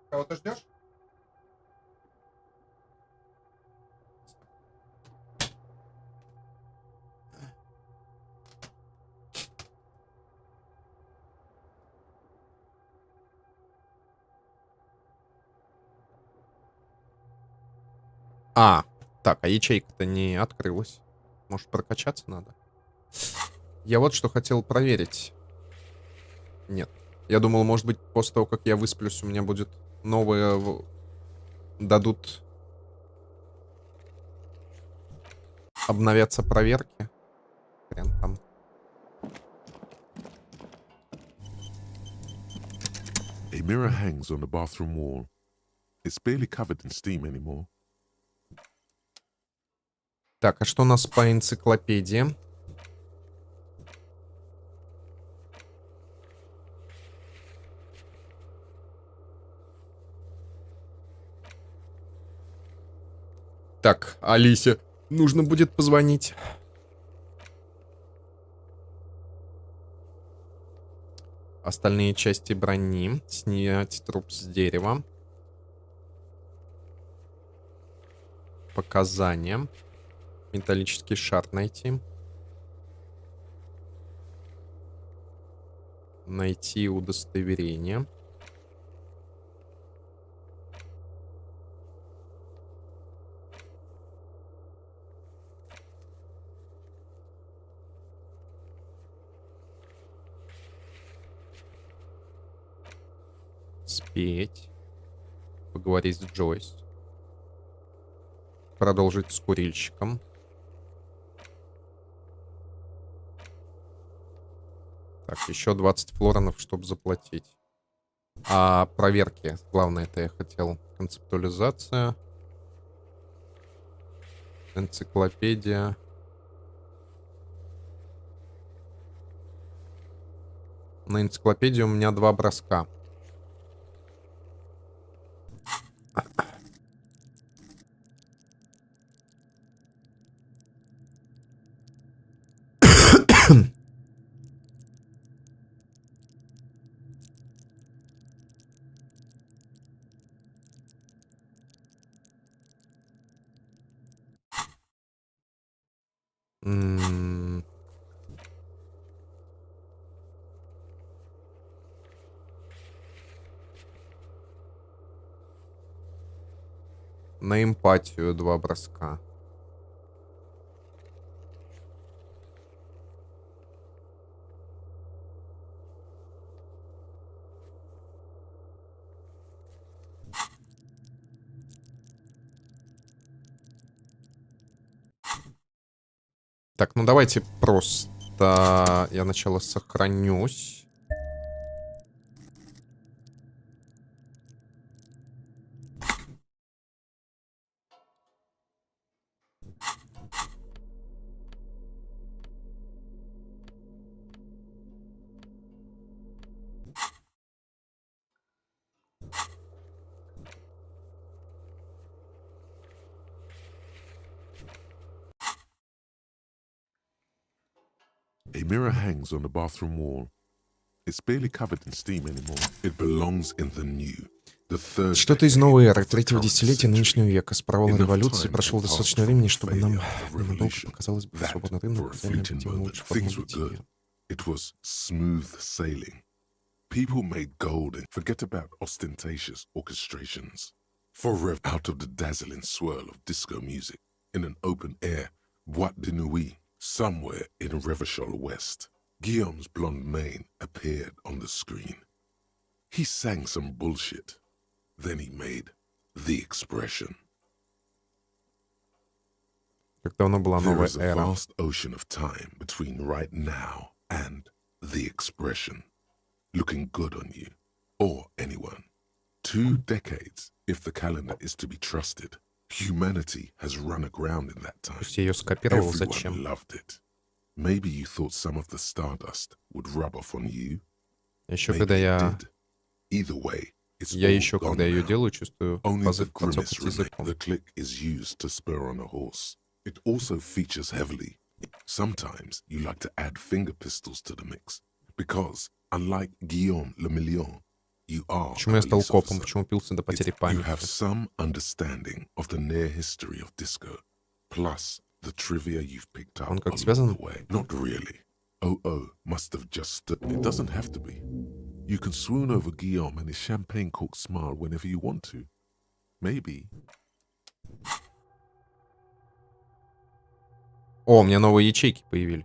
A: Кого ты ждешь? Так, а ячейка-то не открылась. Может, прокачаться надо? Я вот что хотел проверить. Нет. Я думал, может быть, после того, как я высплюсь, у меня будет новое... Дадут... Обновятся проверки. Прям там.
C: A mirror hangs on the bathroom wall. It's barely covered in steam anymore.
A: Так, а что у нас по энциклопедии? Так, Алисе нужно будет позвонить. Остальные части брони. Снять труп с дерева. Показания. Металлический шар найти. Найти удостоверение. Спеть. Поговорить с Джойс. Продолжить с курильщиком. Так, еще 20 флоранов, чтобы заплатить. А проверки. Главное, это я хотел. Концептуализация. Энциклопедия. На энциклопедии у меня 2 броска. На эмпатию 2 броска. Так, ну давайте просто я сначала сохранюсь.
C: Your mirror hangs on the bathroom wall. It's barely covered in steam anymore. It belongs in the new.
A: Что-то из новой эры, третьего десятилетия нынешнего века. С провала революции прошло достаточно времени, чтобы нам ненадолго показалось бы свободный рынок, идеально объективно лучше формы бытия.
C: It was smooth sailing. People made gold and forget about ostentatious orchestrations. Forever out of the dazzling swirl of disco music, in an open air, boîte de nuit, somewhere in Revachol West, Guillaume's blonde mane appeared on the screen. He sang some bullshit. Then he made the expression.
A: Как давно была
C: There
A: новая
C: is a
A: эра.
C: vast ocean of time between right now and the expression. Looking good on you, or anyone. 2 decades, if the calendar is to be trusted. Humanity has run aground in that time.
A: Я ее скопировал,
C: Everyone
A: зачем?
C: loved it. Maybe you thought some of the stardust would rub off on you.
A: Еще
C: Maybe
A: когда
C: it
A: я...
C: did. Either way, it's
A: Я
C: all
A: еще,
C: gone
A: когда ее
C: now.
A: делаю, чувствую
C: Only the
A: позыв
C: grimace
A: подцокать
C: remains.
A: языком.
C: The click is used to spur on a horse. It also features heavily. Sometimes you like to add finger pistols to the mix. Because, unlike Guillaume le Million, you are
A: Почему
C: a
A: я стал
C: police
A: копом?
C: officer.
A: Почему пился до потери
C: You
A: памяти?
C: have some understanding of the near history of disco, plus the trivia you've picked up
A: Он как
C: along
A: связан?
C: the way. Not really. Oh, must have just stood. It doesn't have to be. You can swoon over Guillaume and his champagne-corked smile whenever you want to. Maybe.
A: О, у меня новые ячейки появились.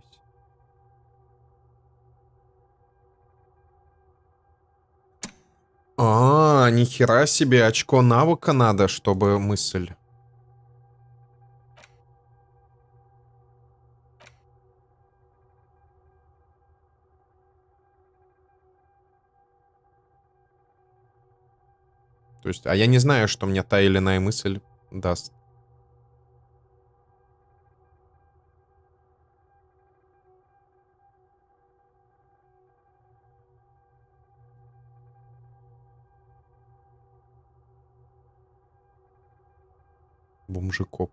A: Нихера себе, очко навыка надо, чтобы мысль. То есть, а я не знаю, что мне та или иная мысль даст. Бомжекоп.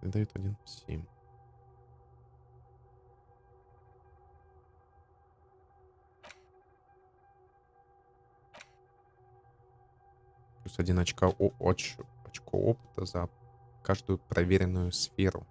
A: Дает 1,7. Плюс 1 очко опыта за каждую проверенную сферу.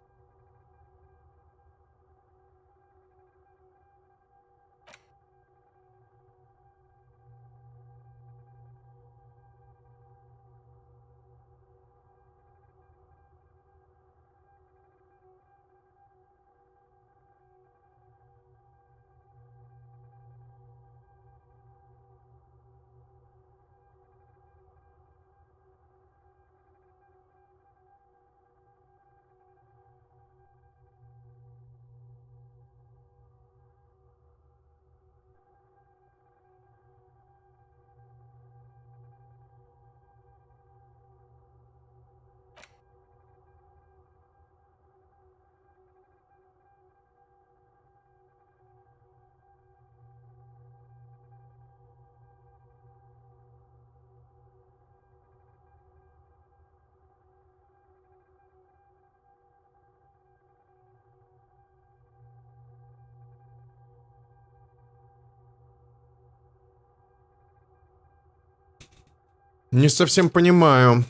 A: Не совсем понимаю,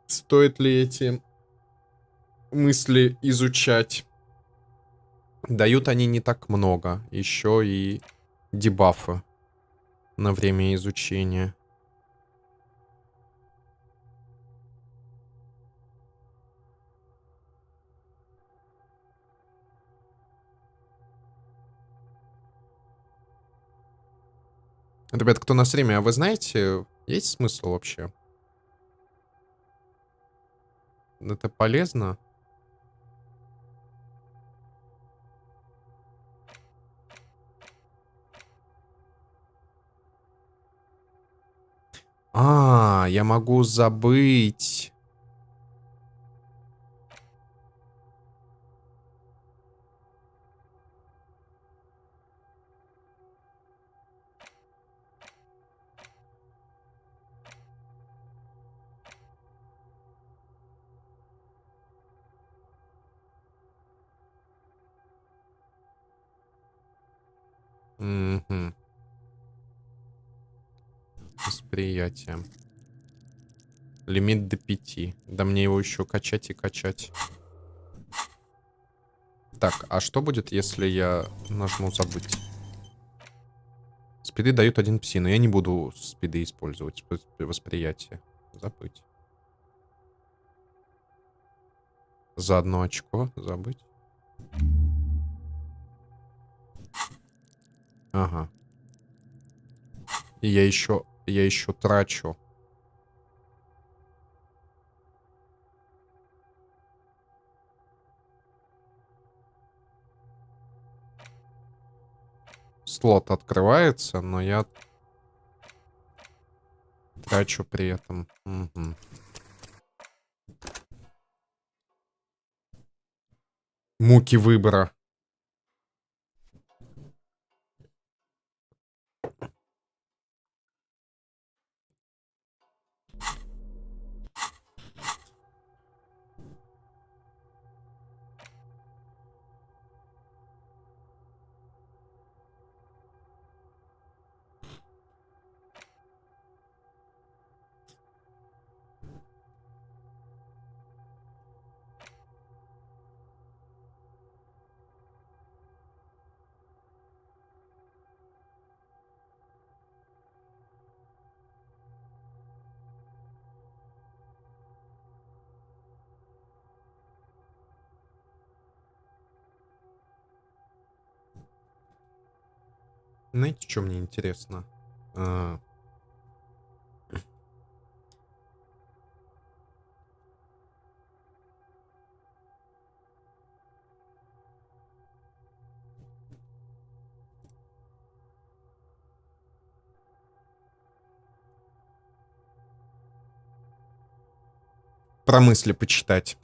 A: стоит ли эти мысли изучать. Дают они не так много. Еще и дебафы на время изучения. Ребят, кто на стриме, а вы знаете, есть смысл вообще? Это полезно? Я могу забыть. Угу. Восприятие. Лимит до 5. Да мне его еще качать и качать. Так, а что будет, если я нажму забыть? Спиды дают 1 пси, но я не буду спиды использовать. Восприятие. Забыть. За 1 очко забыть. Ага. И я еще трачу. Слот открывается, но я трачу при этом. Угу. Муки выбора. Знаете, что мне интересно? Про мысли почитать.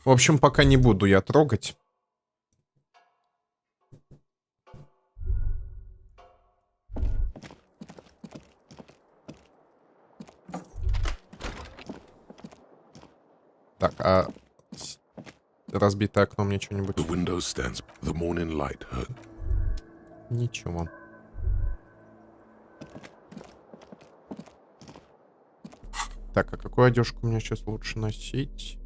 A: В общем, пока не буду я трогать. Так, а разбитое окно мне что-нибудь?
C: The window stands. The morning light hurt.
A: Так, а какую одежку мне сейчас лучше носить?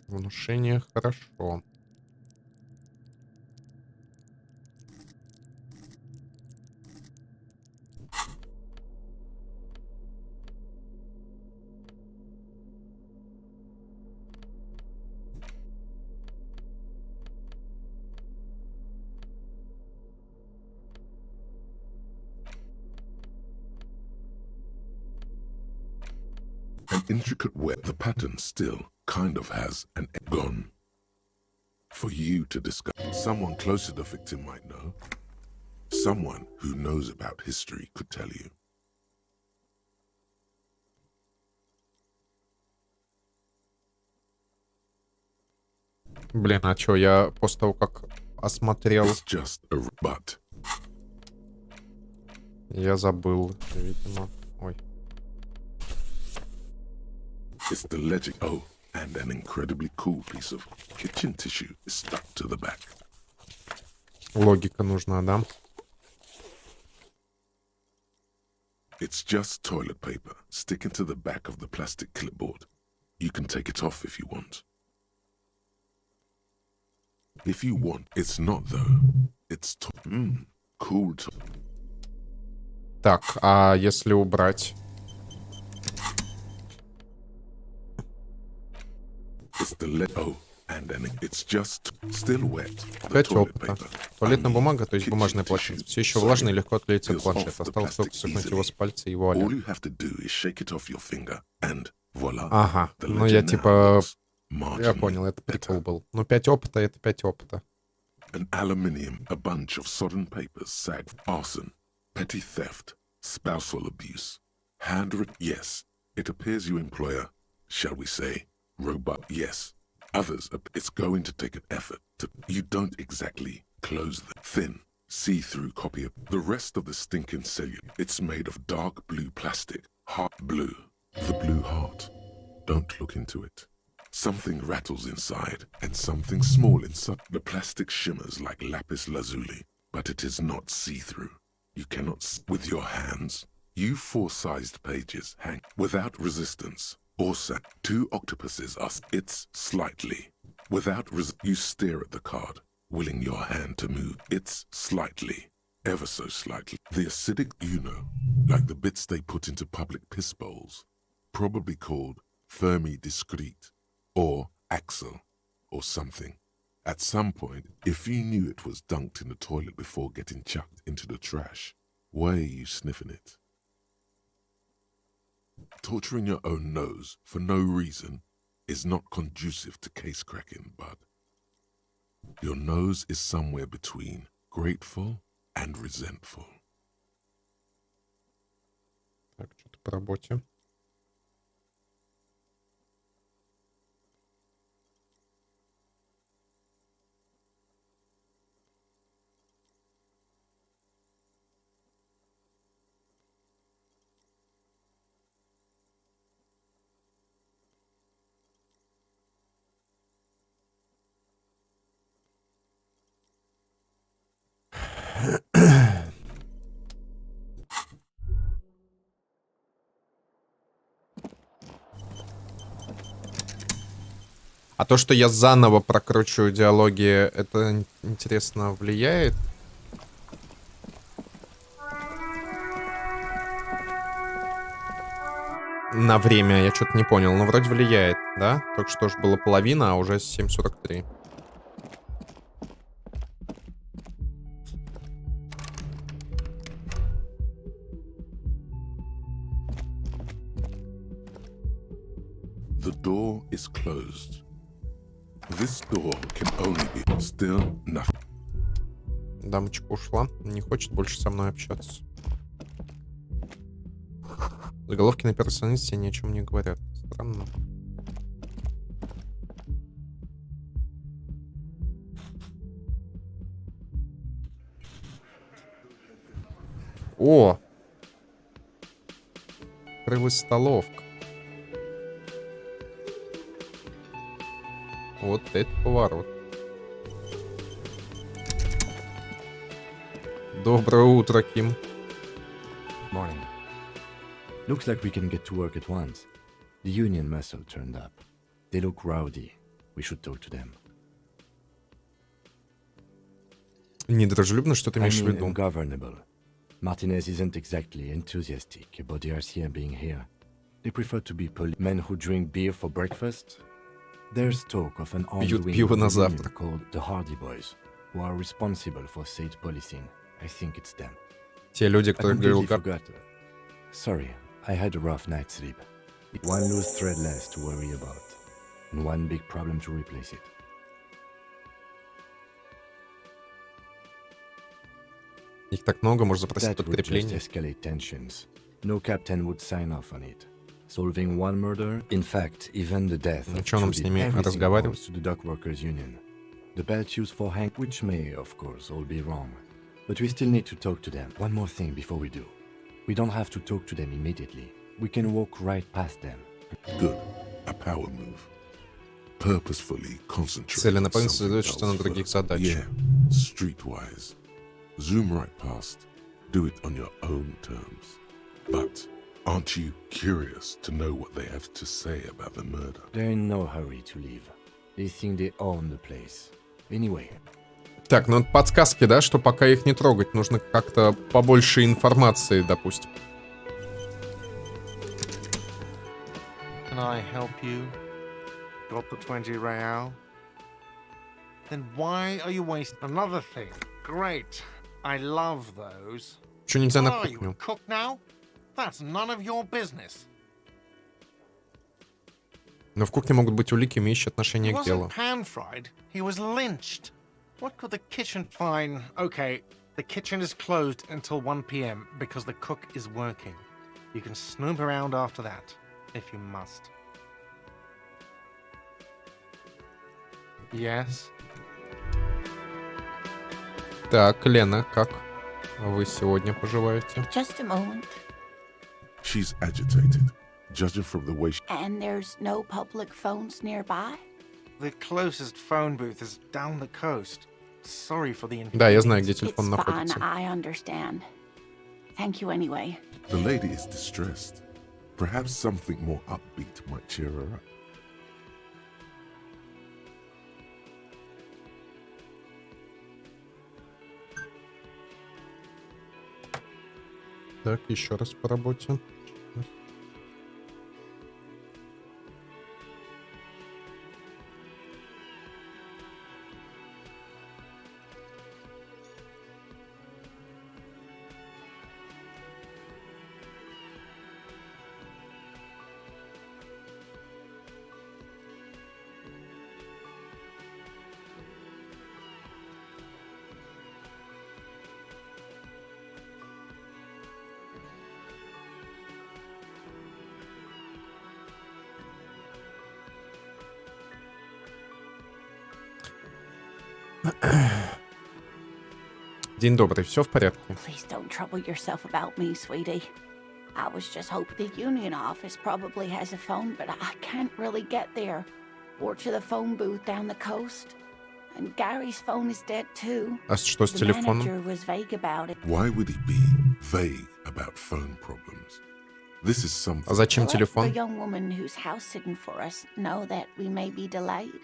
A: Внушение хорошо.
C: An intricate web, the pattern still kind of has an gone. For you to discuss, someone close to the victim might know. Someone who knows about history could tell you.
A: Блин, а чё, я после того, как осмотрел...
C: It's just a but.
A: Я забыл, видимо. Ой.
C: It's the legend. Oh, and an incredibly cool piece of kitchen tissue is stuck to the back.
A: Логика нужна, да?
C: It's just toilet paper sticking to the back of the plastic clipboard. You can take it off if you want. If you want, it's not though. It's cool.
A: Так, а если убрать?
C: It's the and then it's just still wet.
A: Опять опыта. Туалетная бумага, то есть бумажное полотенце, все еще влажное и легко отклеится от планшета. Осталось только согнуть его с пальца и вуаля. Ага, ну я типа... Я понял, это прикол был. Ну 5 опыта, это 5 опыта.
C: An aluminium, a bunch of sodden papers, arson, petty theft, spousal abuse, handwritten. Yes, it appears you employer, shall we say, robot. Yes, others. It's going to take an effort to. You don't exactly close the thin, see-through copy of the rest of the stinking cellular. It's made of dark blue plastic, heart blue. The blue heart. Don't look into it. Something rattles inside, and something small inside. The plastic shimmers like lapis lazuli, but it is not see-through. You cannot with your hands. You 4-sized pages hang without resistance. Also, 2 octopuses are. It's slightly without you stare at the card, willing your hand to move. It's slightly, ever so slightly. The acidic, like the bits they put into public piss bowls, probably called Fermi discrete. Or Axel, or something. At some point, if you knew it was dunked in the toilet before getting chucked into the trash, why are you sniffing it? Torturing your own nose for no reason is not conducive to case cracking, bud. Your nose is somewhere between grateful and resentful.
A: Так, что-то по работе. А то, что я заново прокручиваю диалоги, это, интересно, влияет? На время, я что-то не понял. Но вроде влияет, да? Только что ж было половина, а уже 7:43.
C: The door is closed. This door can only be still nothing.
A: Дамочка ушла. Не хочет больше со мной общаться. Заголовки на первой странице ни о чем не говорят. Странно. О! открылась столовка. Вот это поворот. Доброе утро, Ким.
B: Morning. Looks like we can get to work at once. The union muscle turned up. They look rowdy. We should talk to them.
A: Недружелюбно, что ты
B: I
A: имеешь в
B: mean
A: виду?
B: ungovernable. Martinez isn't exactly enthusiastic about the RCM being here. They prefer to be men who drink beer for breakfast. There's talk of an
A: Пьют
B: on-the-wing
A: пиво на
B: union
A: завтрак.
B: called the Hardy Boys, who are responsible for state policing. I think it's them.
A: Те люди,
B: I
A: которые говорил,
B: completely
A: как...
B: forgot. Sorry, I had a rough night's sleep. One loose thread less to worry about, and one big problem to replace it.
A: Их так много, можно запросить
B: That would just
A: подкрепление.
B: escalate tensions. No captain would sign off on it. Solving one murder, in fact, even the death
A: Ну
B: of
A: чё нам с
B: Judy,
A: ними
B: everything
A: разговаривать?
B: goes to the dock workers union. The belt used for Hank, which may, of course, all be wrong. But we still need to talk to them. One more thing before we do. We don't have to talk to them immediately. We can walk right past them.
C: Good. A power move. Purposefully concentrate on
A: Целенаправленно
C: something
A: сосредоточиться на
C: else
A: других
C: first.
A: задачах.
C: Yeah, streetwise. Zoom right past. Do it on your own terms. But aren't you curious to know what they have to say about the murder?
B: They're in no hurry to leave. They think they own the place. Anyway,
A: Так, ну это подсказки, да, что пока их не трогать, нужно как-то побольше информации, допустим.
G: Can I help you? Got the 20 real? Then why are you wasting another thing? Great. I love those.
A: Чё нельзя на
G: What are you, a
A: кухню?
G: cook now? That's none of your business.
A: Но в кухне могут быть улики, имеющие
G: He
A: отношение к делу.
G: wasn't pan-fried. He was lynched. What could the kitchen... Fine. Okay. The kitchen is closed until 1 p.m. because the cook is working. You can snoop around after that, if you must. Yes?
A: Так, Лена, как вы сегодня поживаете?
F: Just a moment.
C: She's agitated, judging from the way she...
F: And there's no public phones nearby?
G: The closest phone booth is down the coast. Sorry for the
A: Да, я знаю, где
F: It's
A: телефон
F: fine,
A: находится.
F: I understand. Thank you anyway.
C: The lady is distressed. Perhaps something more upbeat might cheer her up.
A: Так, еще раз по работе. День добрый, все в порядке?
F: Please don't trouble yourself about me, sweetie. I was just hoping the union office probably has a phone, but I can't really get there. Or to the phone booth down the coast. And Gary's phone is dead too.
A: А что с
F: The
A: телефоном?
F: manager was vague about it.
C: Why would he be vague about phone problems? This is something...
A: А зачем
F: Let
A: телефон?
F: the young woman who's house sitting for us know that we may be delayed.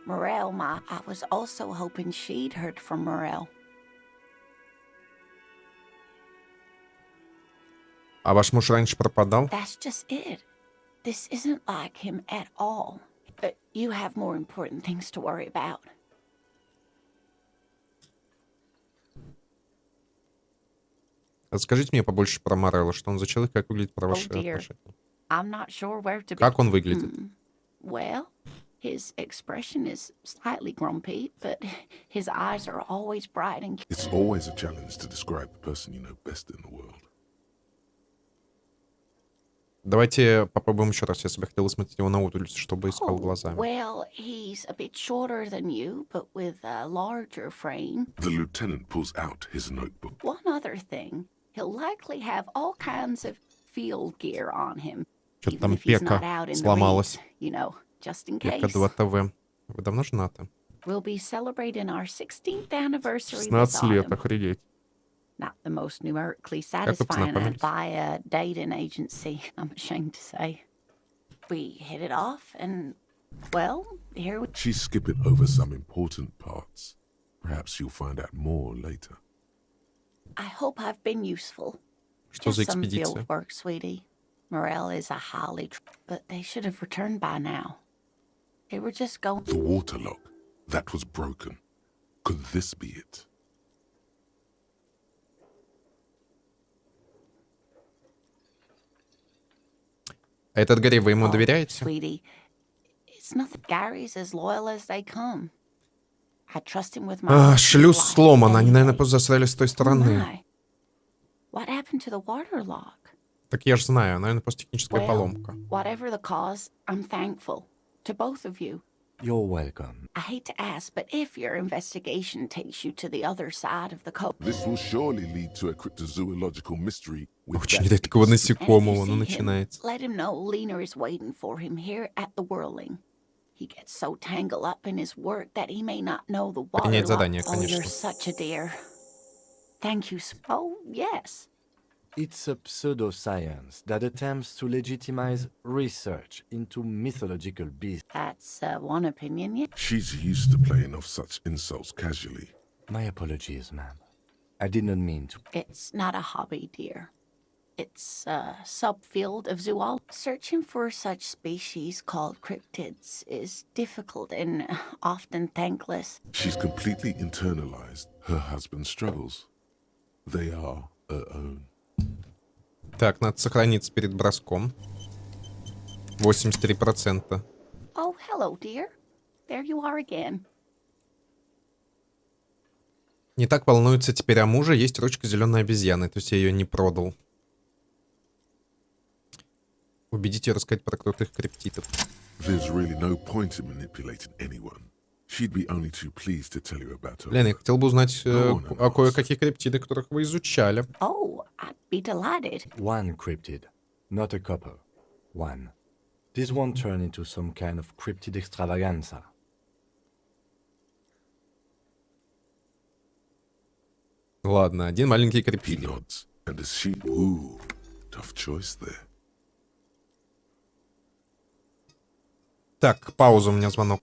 F: Morel, I was also hoping she'd heard from Morel.
A: А ваш муж раньше пропадал?
F: That's just it. This isn't like him at all. But you have more important things to worry about.
A: Расскажите мне побольше про Морелла, что он за человек, как выглядит про ваши
F: dear.
A: отношения.
F: I'm not sure where to
A: Как он выглядит?
F: Well, his expression is slightly grumpy, but his eyes are always bright and
C: It's always a challenge to describe the person you know best in the world.
A: Давайте попробуем еще раз. Я себе хотел смотреть его на улице, чтобы искал глазами.
F: well, he's a bit shorter than you, but with a larger frame.
C: The lieutenant pulls out his notebook.
F: One other thing, he'll likely have all kinds of field gear on him,
A: Что-то
F: even
A: там
F: if he's
A: пека
F: not out in the
A: сломалась.
F: reeds, you know, just in
A: Пека
F: case.
A: 2ТВ. Вы давно женаты?
F: We'll be celebrating our 16th anniversary this
A: 16 лет,
F: autumn.
A: охренеть.
F: Not the most numerically
A: Как вы
F: satisfying
A: познакомились?
F: by a dating agency, I'm ashamed to say. We hit it off, and, well, here we...
C: She's skipping over some important parts. Perhaps you'll find out more later.
F: I hope I've been useful.
A: Что за
F: Just some
A: экспедиция?
F: field work, sweetie. Morel is a highly... But they should have returned by now. They were just going...
C: The water lock. That was broken. Could this be it?
A: А этот Гарри, вы ему
F: Oh,
A: доверяете?
F: sweetie, it's nothing. Gary's as loyal as they come. I trust him with my
A: Шлюз
F: life
A: сломан. Они, наверное,
F: anyway.
A: просто засрали с той
F: Oh
A: стороны.
F: my. What happened to the water lock?
A: Так я же знаю. Наверное, просто техническая
F: Well,
A: поломка.
F: whatever the cause, I'm thankful to both of you.
B: You're welcome.
F: I hate to ask, but if your investigation takes you to the other side of the coast,
C: This will surely lead to a cryptozoological mystery with
A: Очень
C: that
A: редкого
C: extra-
F: and if you
A: насекомого, ну
F: see him,
A: начинается.
F: let him know Lena is waiting for him here at the Whirling. He gets so tangled up in his work that he may not know the water
A: Принять
F: lock.
A: задание,
F: Oh, you're
A: конечно.
F: such a dear. Thank you. Oh, yes.
B: It's a pseudoscience that attempts to legitimize research into mythological beasts.
F: That's one opinion, yeah.
C: She's used to playing off such insults casually.
B: My apologies, ma'am. I did not mean to.
F: It's not a hobby, dear. It's a subfield of zoology. Searching for such species called cryptids is difficult and often thankless.
C: She's completely internalized her husband's struggles. They are her own.
A: Так, надо сохраниться перед броском. 83%.
F: Oh, hello, dear. There you are again.
A: Не так волнуется теперь о муже. Есть ручка зеленой обезьяны. То есть я ее не продал. Убедите ее рассказать про крутых криптидов.
C: There's really no point in manipulating anyone. She'd be only too pleased to tell you about her.
A: Блин, я хотел бы узнать
C: Ну,
A: о кое-каких криптидах, которых вы изучали.
F: Oh, I'd be delighted.
B: One cryptid, not a couple. One. This won't turn into some kind of cryptid extravaganza.
A: Ладно, один маленький
C: He
A: криптид.
C: nods, and as she... Ooh, tough choice there.
A: Так, пауза, у меня звонок.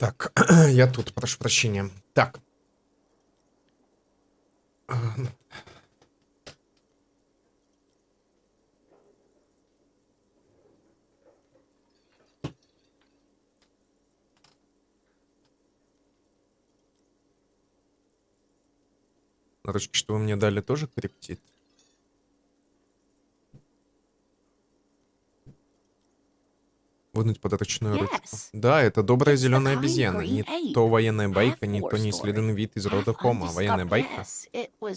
A: Так, я тут, прошу прощения. Так. Ручки, что вы мне дали, тоже криптит? Вынуть подарочную ручку. Да, это добрая зеленая обезьяна. Не то военная байка, не то неисследованный вид из рода Хома. Военная байка.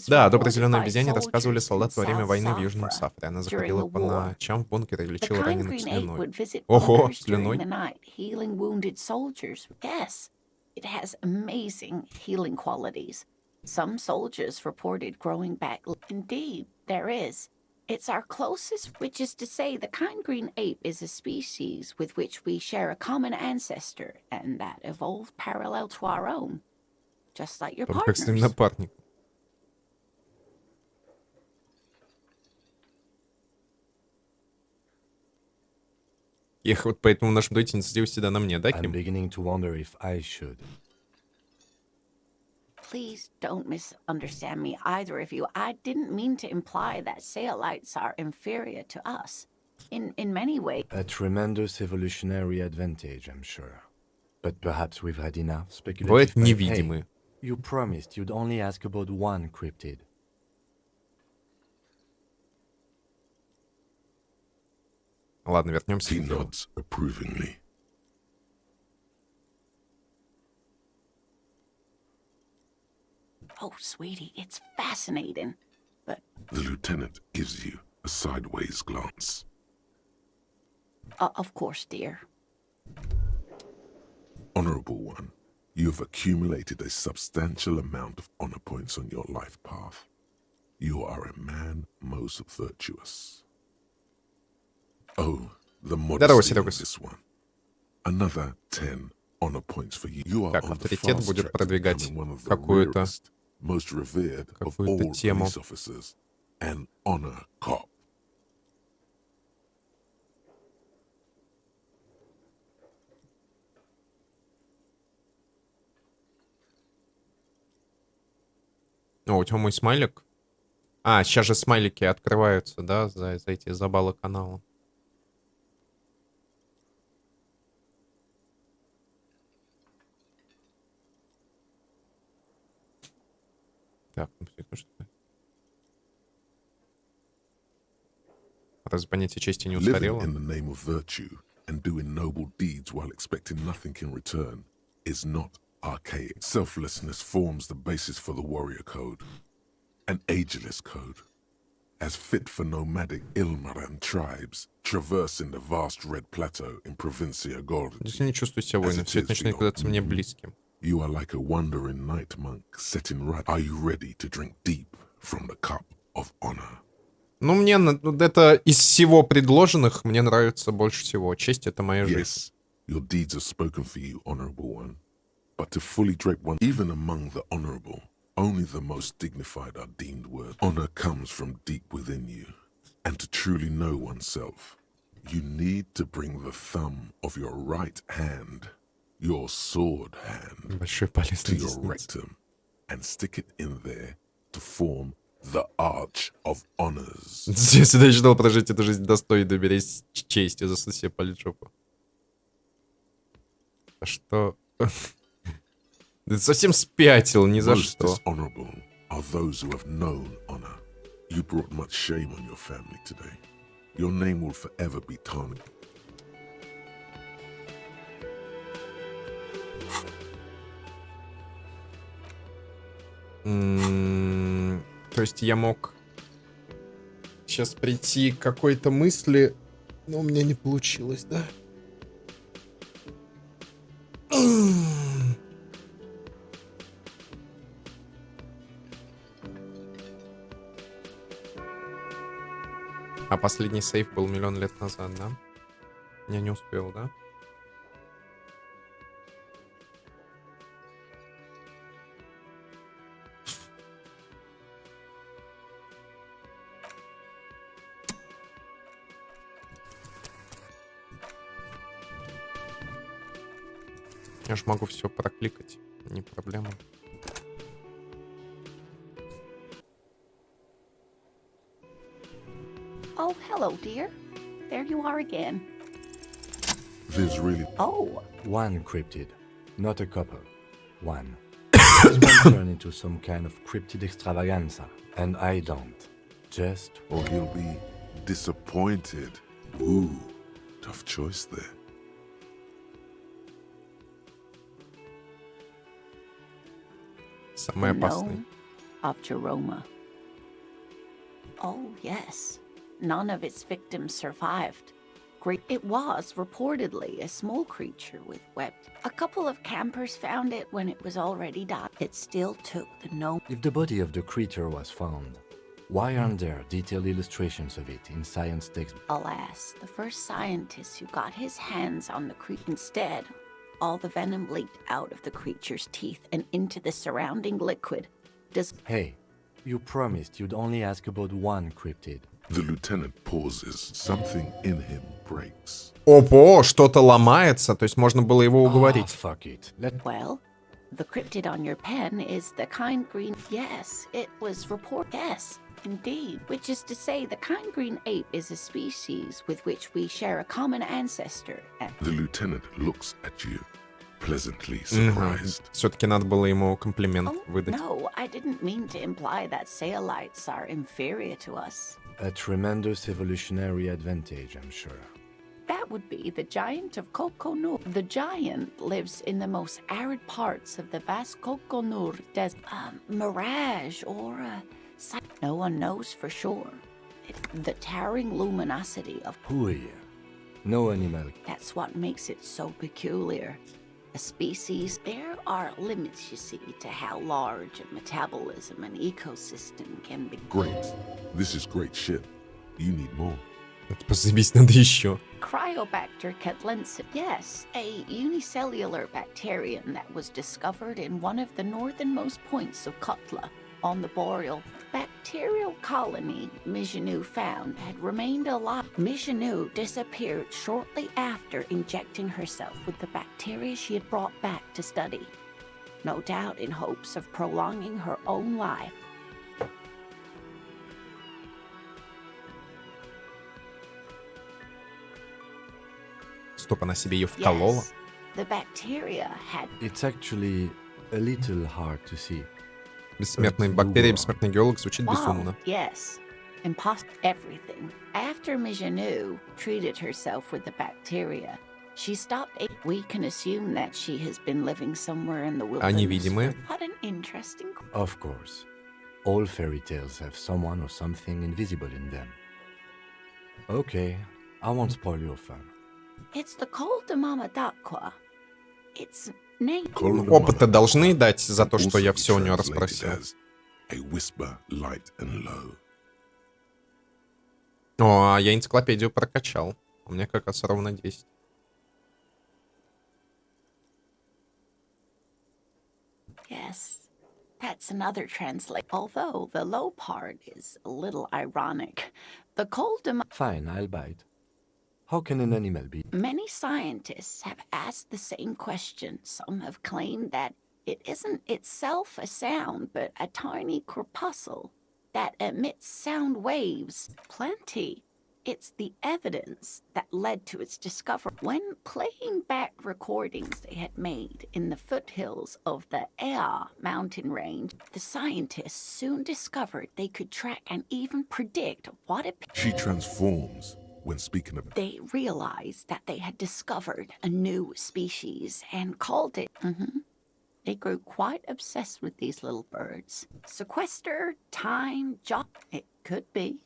A: Да, о доброй зеленой обезьяне рассказывали солдат во время войны в Южном Сафре. Она заходила по ночам в бункер и лечила раненых слюной. Ого, слюной.
F: It has amazing healing qualities. Some soldiers reported growing back. Indeed, there is. It's our closest, which is to say, the kind green ape is a species with which we share a common ancestor, and that evolved parallel to our own, just like your
A: Как с ним
F: partners.
A: напарник. Я вот поэтому в нашем дуэте инициатива всегда на мне, да,
B: I'm
A: Ким?
B: beginning to wonder if I should.
F: Please don't misunderstand me, either of you. I didn't mean to imply that Saolites are inferior to us. In many ways.
B: A tremendous evolutionary advantage, I'm sure. But perhaps we've had enough speculative.
A: Бывают
B: Hey,
A: невидимые.
B: you promised you'd only ask about one cryptid.
A: Ладно, вернемся
C: He
A: к делу.
C: nods approvingly.
F: Oh, sweetie, it's fascinating. But
C: The lieutenant gives you a sideways glance.
F: of course, dear.
C: Honorable one, you have accumulated a substantial amount of honor points on your life path. You are a man most virtuous. Oh, the modesty of this one. Another 10 honor points for you. You are
A: Так,
C: on the
A: авторитет
C: fast
A: будет
C: track to
A: продвигать
C: becoming one of the
A: какую-то
C: rarest, most revered of
A: какую-то
C: all
A: тему.
C: police officers, an honor cop.
A: О, у тебя мой смайлик. А, сейчас же смайлики открываются, да, за эти забалы канала. Так, ну что ли? Раз понятие чести не
C: Living
A: устарело.
C: in the name of virtue and doing noble deeds while expecting nothing in return is not archaic. Selflessness forms the basis for the warrior code, an ageless code, as fit for nomadic Ilmaran tribes traversing the vast red plateau in Provincia Gordi.
A: Здесь я не чувствую себя воином, все это начинает казаться мне близким.
C: You are like a wandering night monk setting right. Are you ready to drink deep from the cup of honor?
A: Ну, мне это из всего предложенных мне нравится больше всего. Честь — это моя жизнь.
C: Yes, your deeds are spoken for you, honorable one. But to fully drape one, even among the honorable, only the most dignified are deemed worthy. Honor comes from deep within you. And to truly know oneself, you need to bring the thumb of your right hand, your sword hand,
A: Большой палец
C: to
A: на
C: your
A: деснице.
C: rectum and stick it in there to form the arch of honors.
A: Я всегда ждал прожить эту жизнь достойно, берись честью, засунуть себе палец в жопу. А что? Ты совсем спятил, ни за
C: Most
A: что.
C: dishonorable are those who have known honor. You brought much shame on your family today. Your name will forever be tarnished.
A: То есть я мог сейчас прийти к какой-то мысли, но у меня не получилось, да? А последний сейф был 1 000 000 лет назад, да? Я не успел, да? Я ж могу все прокликать, не проблема.
F: Oh, hello, dear. There you are again.
C: There's really...
F: Oh,
B: One cryptid, not a couple. One. This one turned into some kind of cryptid extravaganza, and I don't. Just
C: Or he'll be disappointed. Ooh, tough choice there.
A: Самый
F: the
A: опасный.
F: gnome of Jeroma. Oh, yes. None of its victims survived. Great. It was reportedly a small creature with webs. A couple of campers found it when it was already died. It still took the gnome.
B: if the body of the creature was found, why aren't there detailed illustrations of it in science textbooks?
F: Alas, the first scientist who got his hands on the creature instead, all the venom leaked out of the creature's teeth and into the surrounding liquid.
B: Hey, you promised you'd only ask about one cryptid.
C: The lieutenant pauses. Something in him breaks.
A: Опа, что-то ломается, то есть можно было его
B: Oh,
A: уговорить.
B: fuck it. Let
F: Well, the cryptid on your pen is the kind green. Yes, it was Yes, indeed. Which is to say, the kind green ape is a species with which we share a common ancestor.
C: The lieutenant looks at you, pleasantly surprised.
A: Все-таки надо было ему комплимент
F: Oh,
A: выдать.
F: no, I didn't mean to imply that Saolites are inferior to us.
B: a tremendous evolutionary advantage, I'm sure.
F: That would be the giant of Coconur. The giant lives in the most arid parts of the vast Coconur desert. Mirage or no one knows for sure. The towering luminosity of
B: Who are you? No animal.
F: that's what makes it so peculiar. A species, there are limits, you see, to how large a metabolism an ecosystem can be.
C: Great. This is great shit. You need more.
A: Это позабить надо еще.
F: Cryobacter catlensis. Yes, a unicellular bacterium that was discovered in one of the northernmost points of Kotla on the boreal. Bacterial colony Mijanu found had remained alive. Mijanu disappeared shortly after injecting herself with the bacteria she had brought back to study, no doubt in hopes of prolonging her own life.
A: Стоп, она себе ее вколола?
F: Yes, the bacteria had
B: It's actually a little hard to see.
A: Бессмертные бактерии, бессмертный геолог звучит
F: wow,
A: безумно.
F: yes, everything. After Mijanu treated herself with the bacteria, she stopped. We can assume that she has been living somewhere in the
A: А
F: wilderness.
A: невидимые?
F: What an interesting.
B: Of course. All fairy tales have someone or something invisible in them. Okay, I won't spoil your fun.
F: It's the cold de Mama Dakwa. It's name.
A: Опыты должны дать за то,
C: Also
A: что я
C: be
A: все у нее
C: translated
A: расспросил.
C: as a whisper, light and low.
A: О, а я энциклопедию прокачал. У меня как раз ровно 10.
F: Yes, that's another translate. Although the low part is a little ironic. The cold de
B: Fine, I'll bite. How can an animal be?
F: Many scientists have asked the same question. Some have claimed that it isn't itself a sound, but a tiny corpuscle that emits sound waves. Plenty. It's the evidence that led to its discovery. When playing back recordings they had made in the foothills of the Ea mountain range, the scientists soon discovered they could track and even predict what it.
C: She transforms when speaking of...
F: They realized that they had discovered a new species and called it. They grew quite obsessed with these little birds. Sequester, time, job. It could be.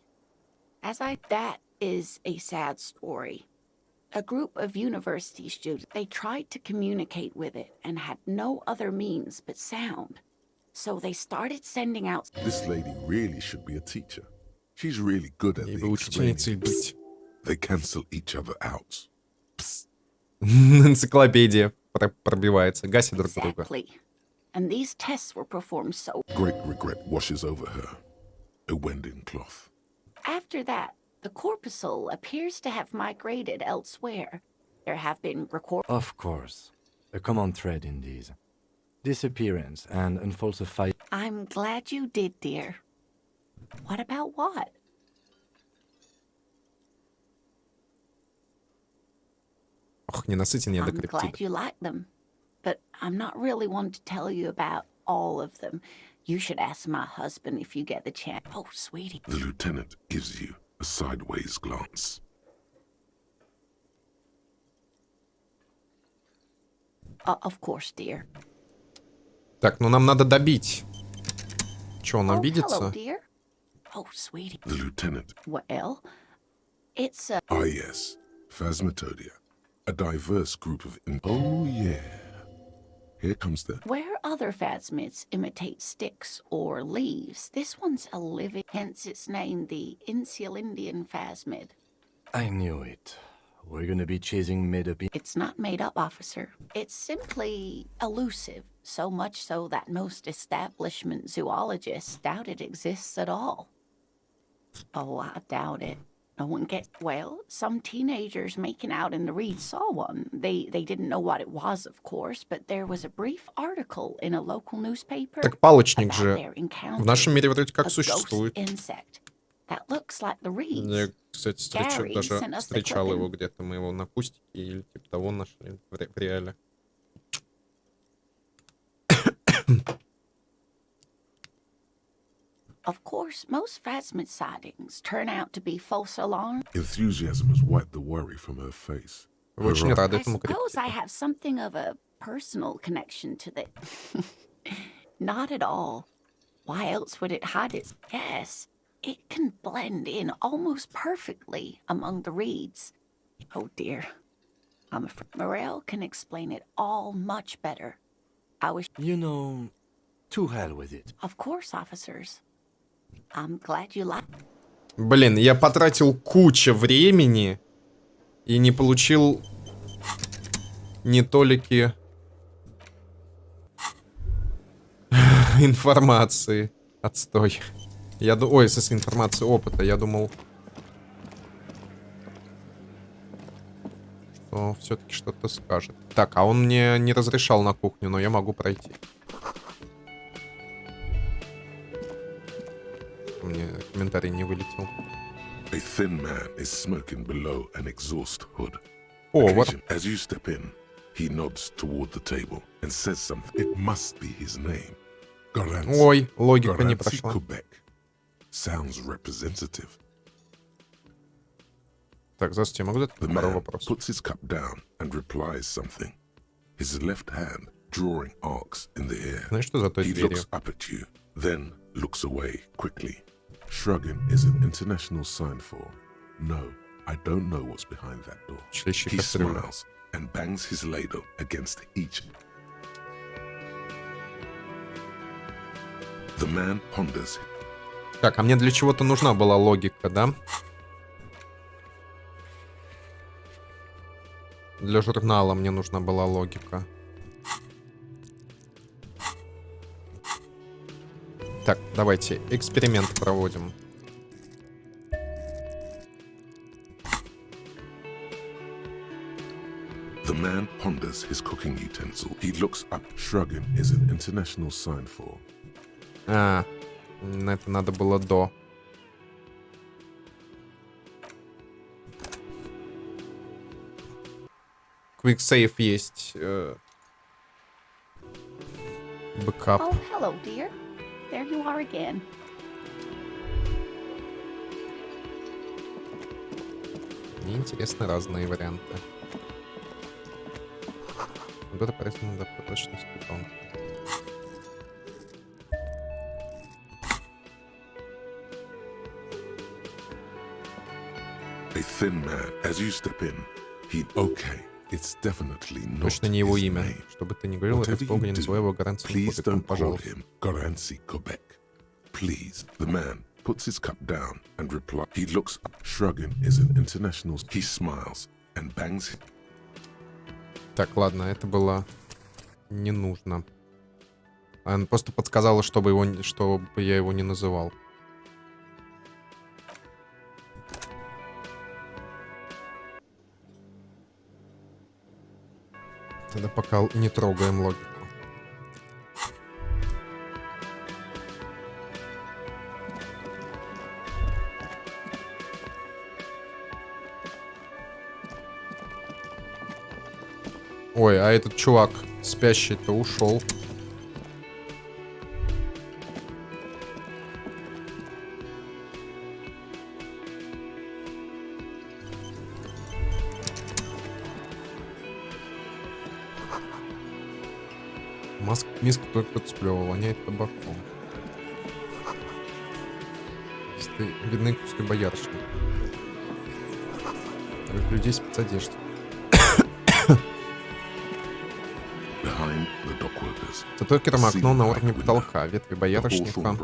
F: That is a sad story. A group of university students, they tried to communicate with it and had no other means but sound. So they started sending out.
C: This lady really should be a teacher. She's really good at
A: Ей
C: the
A: бы учительницей
C: explaining.
A: быть.
C: They cancel each other out.
A: Энциклопедия пробивается. Гасит друг друга.
F: Exactly. And these tests were performed so.
C: Great regret washes over her. A wending cloth.
F: After that, the corpuscle appears to have migrated elsewhere. There have been records.
B: Of course. A common thread in these. Disappearance and unfalsified.
F: I'm glad you did, dear. What about what?
A: Ох, ненасытен я до
F: I'm
A: криптида.
F: glad you like them, but I'm not really one to tell you about all of them. You should ask my husband if you get the chance. Oh, sweetie.
C: The lieutenant gives you a sideways glance.
F: Of course, dear.
A: Так, ну нам надо добить. Че, он
F: Oh, hello,
A: обидится?
F: dear. Oh, sweetie.
C: The lieutenant.
F: Well, it's a...
C: Ah, yes. Phasmatopia. A diverse group of... Oh, yeah. Here comes the...
F: Where other phasmids imitate sticks or leaves, this one's a living, hence its name, the Insulindian phasmid.
B: I knew it. We're gonna be chasing made-up.
F: It's not made up, officer. It's simply elusive, so much so that most establishment zoologists doubt it exists at all. Oh, I doubt it. No one gets... Well, some teenagers making out in the reed saw one. They didn't know what it was, of course, but there was a brief article in a local newspaper
A: Так палочник
F: about
A: же
F: their encounter
A: в нашем мире вроде
F: with
A: как
F: a ghost
A: существует.
F: insect that looks like the reeds.
A: Я, кстати,
F: Gary
A: даже
F: sent us the
A: встречал его
F: clipping.
A: где-то. Мы его на кустике или типа того нашли в реале.
F: Of course, most phasmid sightings turn out to be false alarms.
C: Enthusiasm has wiped the worry from her face.
A: Вы очень рады
F: I
A: этому
F: suppose I
A: криптиду.
F: have something of a personal connection to the... Not at all. Why else would it hide its... Yes, it can blend in almost perfectly among the reeds. Oh dear. I'm afraid Morel can explain it all much better. I wish...
B: You know, to hell with it.
F: Of course, officers. I'm glad you like...
A: Блин, я потратил кучу времени и не получил ни толики информации. Отстой. Ой, с информацией опыта. Я думал, что все-таки что-то скажет. Так, а он мне не разрешал на кухню, но я могу пройти. Мне комментарий не вылетел.
C: A thin man is smoking below an exhaust hood.
A: Повар.
C: As you step in, he nods toward the table and says something. It must be his name. Garanzi.
A: Ой, логика не
C: Garanzi,
A: прошла.
C: Quebec. Sounds representative.
A: Так, здравствуйте, я могу задать
C: The
A: пару
C: man
A: вопросов?
C: puts his cup down and replies something. His left hand drawing arcs in the air.
A: Знаешь, что за той
C: He
A: дверью?
C: looks up at you, then looks away quickly. Shrugging is an international sign for, no, I don't know what's behind that door.
A: Члещи
C: He
A: кастрюля.
C: smiles and bangs his ladle against each. The man ponders.
A: Так, а мне для чего-то нужна была логика, да? Для журнала мне нужна была логика. Так, давайте эксперимент проводим.
C: The man ponders his cooking utensil. He looks up. Shrugging is an international sign for.
A: А, это надо было до. Quick save есть. Бэкап.
F: Oh, hello, dear. There you are again.
A: Мне интересны разные варианты. Года полезна до прочности питон.
C: A thin man. As you step in, he. Okay, it's definitely not
A: Точно не его
C: his
A: имя.
C: name.
A: Чтобы ты не говорил, это
C: Whatever
A: бога
C: you
A: не
C: do,
A: называй его гарантией
C: please
A: копиком,
C: don't call
A: пожалуйста.
C: him Garanzi Quebec. Please. The man puts his cup down and replies. He looks up. Shrugging is an international. He smiles and bangs.
A: Так, ладно, это было не нужно. Она просто подсказала, чтобы я его не называл. Тогда пока не трогаем логику. Ой, а этот чувак спящий-то ушел. Миску только кто-то сплевал, воняет табаком. Видны куски боярышника. Людей спецодежды. Татуировкером окно на уровне потолка. Ветви боярышника.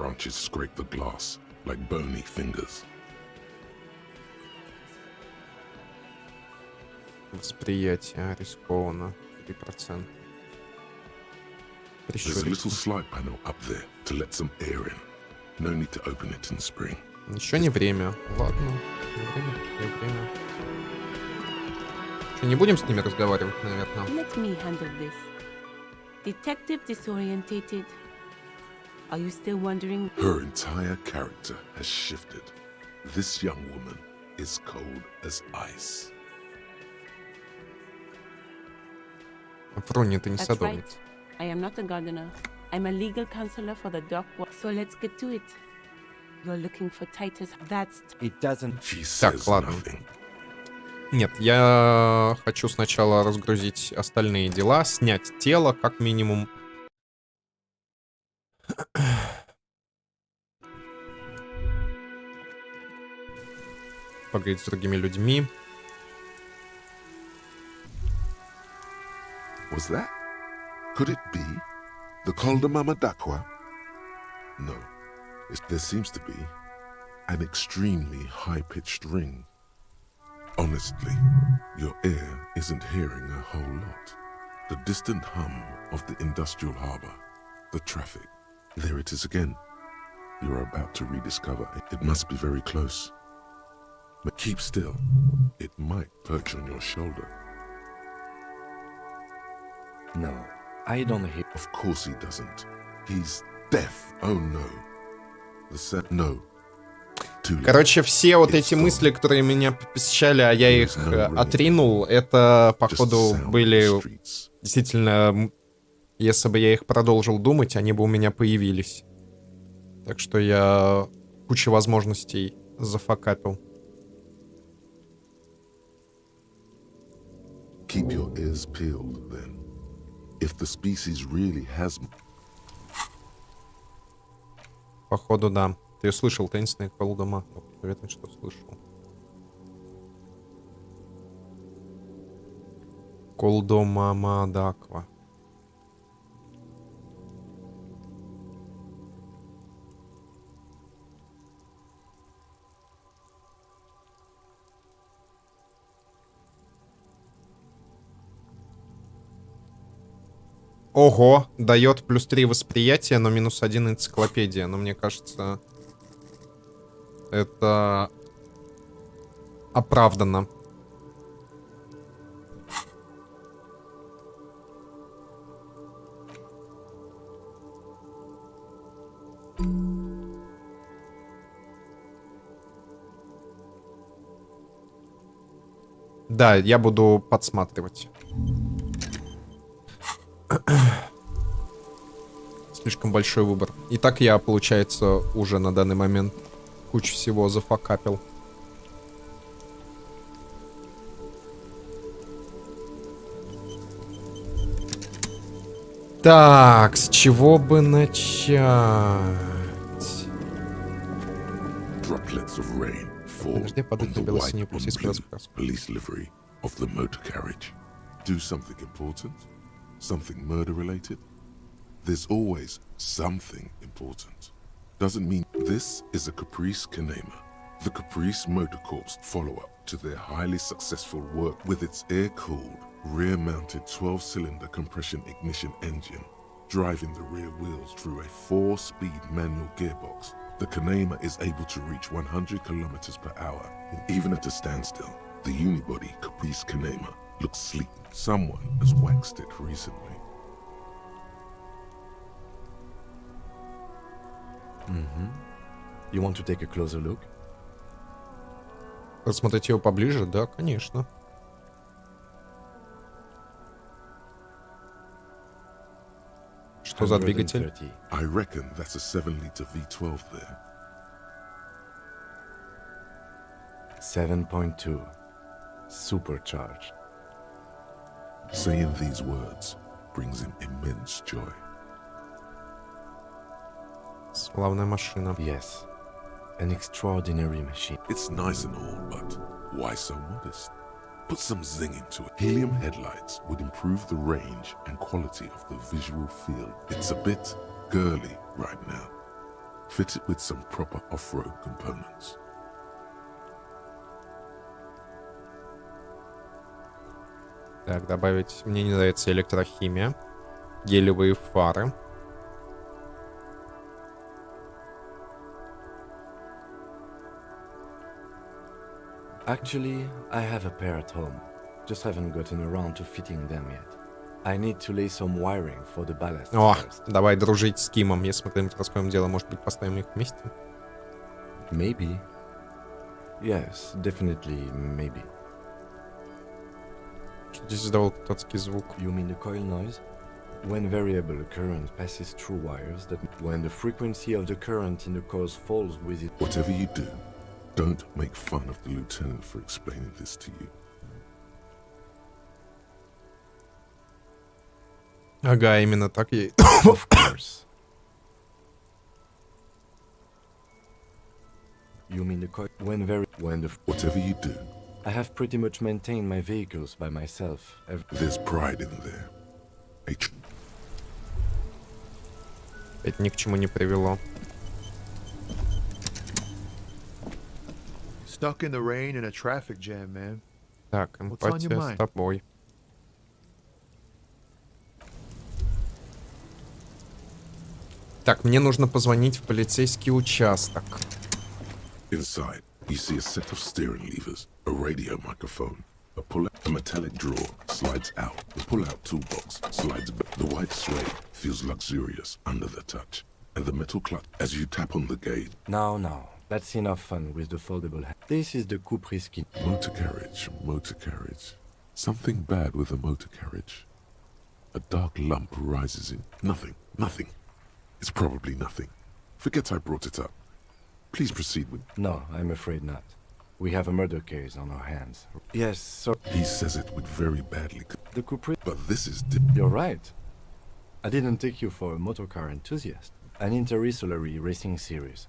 A: Восприятие рискованно. 3%. Еще не время. Ладно. Не время. Что, не будем с ними разговаривать, наверное?
J: Let me handle this. Detective disorientated. Are you still wondering?
C: Her entire character has shifted. This young woman is cold as ice.
A: Фрони, ты не садовница.
J: I am not a gardener. I'm a legal counselor for the dock. So let's get to it. You're looking for Titus. That's...
B: It doesn't...
A: Так, ладно. Нет, я хочу сначала разгрузить остальные дела, снять тело, как минимум. Поговорить с другими людьми.
C: Was that? Could it be the Koldamama Dakwa? No. There seems to be an extremely high-pitched ring. Honestly, your ear isn't hearing a whole lot. The distant hum of the industrial harbor, the traffic. There it is again. You're about to rediscover it. It must be very close. But keep still. It might perch on your shoulder.
B: No, I don't hear.
C: Of course he doesn't. He's deaf. Oh no. No.
A: Короче, все вот эти мысли, которые меня посещали, а я их отринул, это, походу, были действительно, если бы я их продолжил думать, они бы у меня появились. Так что я кучу возможностей зафакапил.
C: Keep your ears peeled, then. If the species really has...
A: Походу, да. Ты слышал таинственные колдома. Наверное, что слышал. Колдома Даква. Ого, дает +3 восприятия, но -1 энциклопедия. Но мне кажется, это оправдано. Да, я буду подсматривать. Слишком большой выбор. И так я, получается, уже на данный момент кучу всего зафакапил. Так, с чего бы начать? Подожди, подать на белосинюю полицейскую раскраску.
C: Do something important? Something murder-related? There's always something important. Doesn't mean this is a Caprice Kanema, the Caprice Motor Corp's follow-up to their highly successful work with its air-cooled, rear-mounted 12-cylinder compression ignition engine, driving the rear wheels through a 4-speed manual gearbox. The Kanema is able to reach 100 kilometers per hour, and even at a standstill. The unibody Caprice Kanema Looks sleek. Someone has waxed it recently.
B: You want to take a closer look?
A: Посмотреть его поближе? Да, конечно. Что за двигатель?
B: 130.
C: I reckon that's a 7-liter V12 there.
B: 7.2. Supercharged.
C: Saying these words brings him immense joy.
A: Славная машина.
B: Yes. An extraordinary machine.
C: It's nice and all, but why so modest? Put some zing into it. Helium headlights would improve the range and quality of the visual field. It's a bit girly right now. Fit it with some proper off-road components.
A: Так, добавить. Мне не нравится электрохимия. Гелевые фары.
B: Actually, I have a pair at home. Just haven't gotten around to fitting them yet. I need to lay some wiring for the ballast
A: О,
B: first.
A: давай дружить с Кимом. Если мы когда-нибудь раскроем дело, может быть, поставим их вместе?
B: Maybe. Yes, definitely, maybe.
A: Что здесь издавал котский звук?
B: You mean the coil noise? When variable current passes through wires, that when the frequency of the current in the coils falls with it.
C: Whatever you do, don't make fun of the lieutenant for explaining this to you.
A: Ага, именно так я...
B: Of course. You mean the coil? When the
C: Whatever you do,
B: I have pretty much maintained my vehicles by myself.
C: there's pride in there.
A: Это ни к чему не привело.
K: Stuck in the rain in a traffic jam, man.
A: Так,
K: What's on your
A: эмпатия
K: mind?
A: с тобой. Так, мне нужно позвонить в полицейский участок.
C: Inside, you see a set of steering levers, a radio microphone, a metallic drawer slides out. The pull-out toolbox slides back. The white suede feels luxurious under the touch, and the metal clutch as you tap on the gauge.
B: Now, that's enough fun with the foldable hand. This is the coupe risky.
C: Motor carriage. Something bad with the motor carriage. A dark lump rises in. Nothing. It's probably nothing. Forget I brought it up. Please proceed with...
B: No, I'm afraid not. We have a murder case on our hands. Yes, so...
C: He says it with very badly...
B: The coupe...
C: But this is...
B: You're right. I didn't take you for a motorcar enthusiast. An interstellary racing series.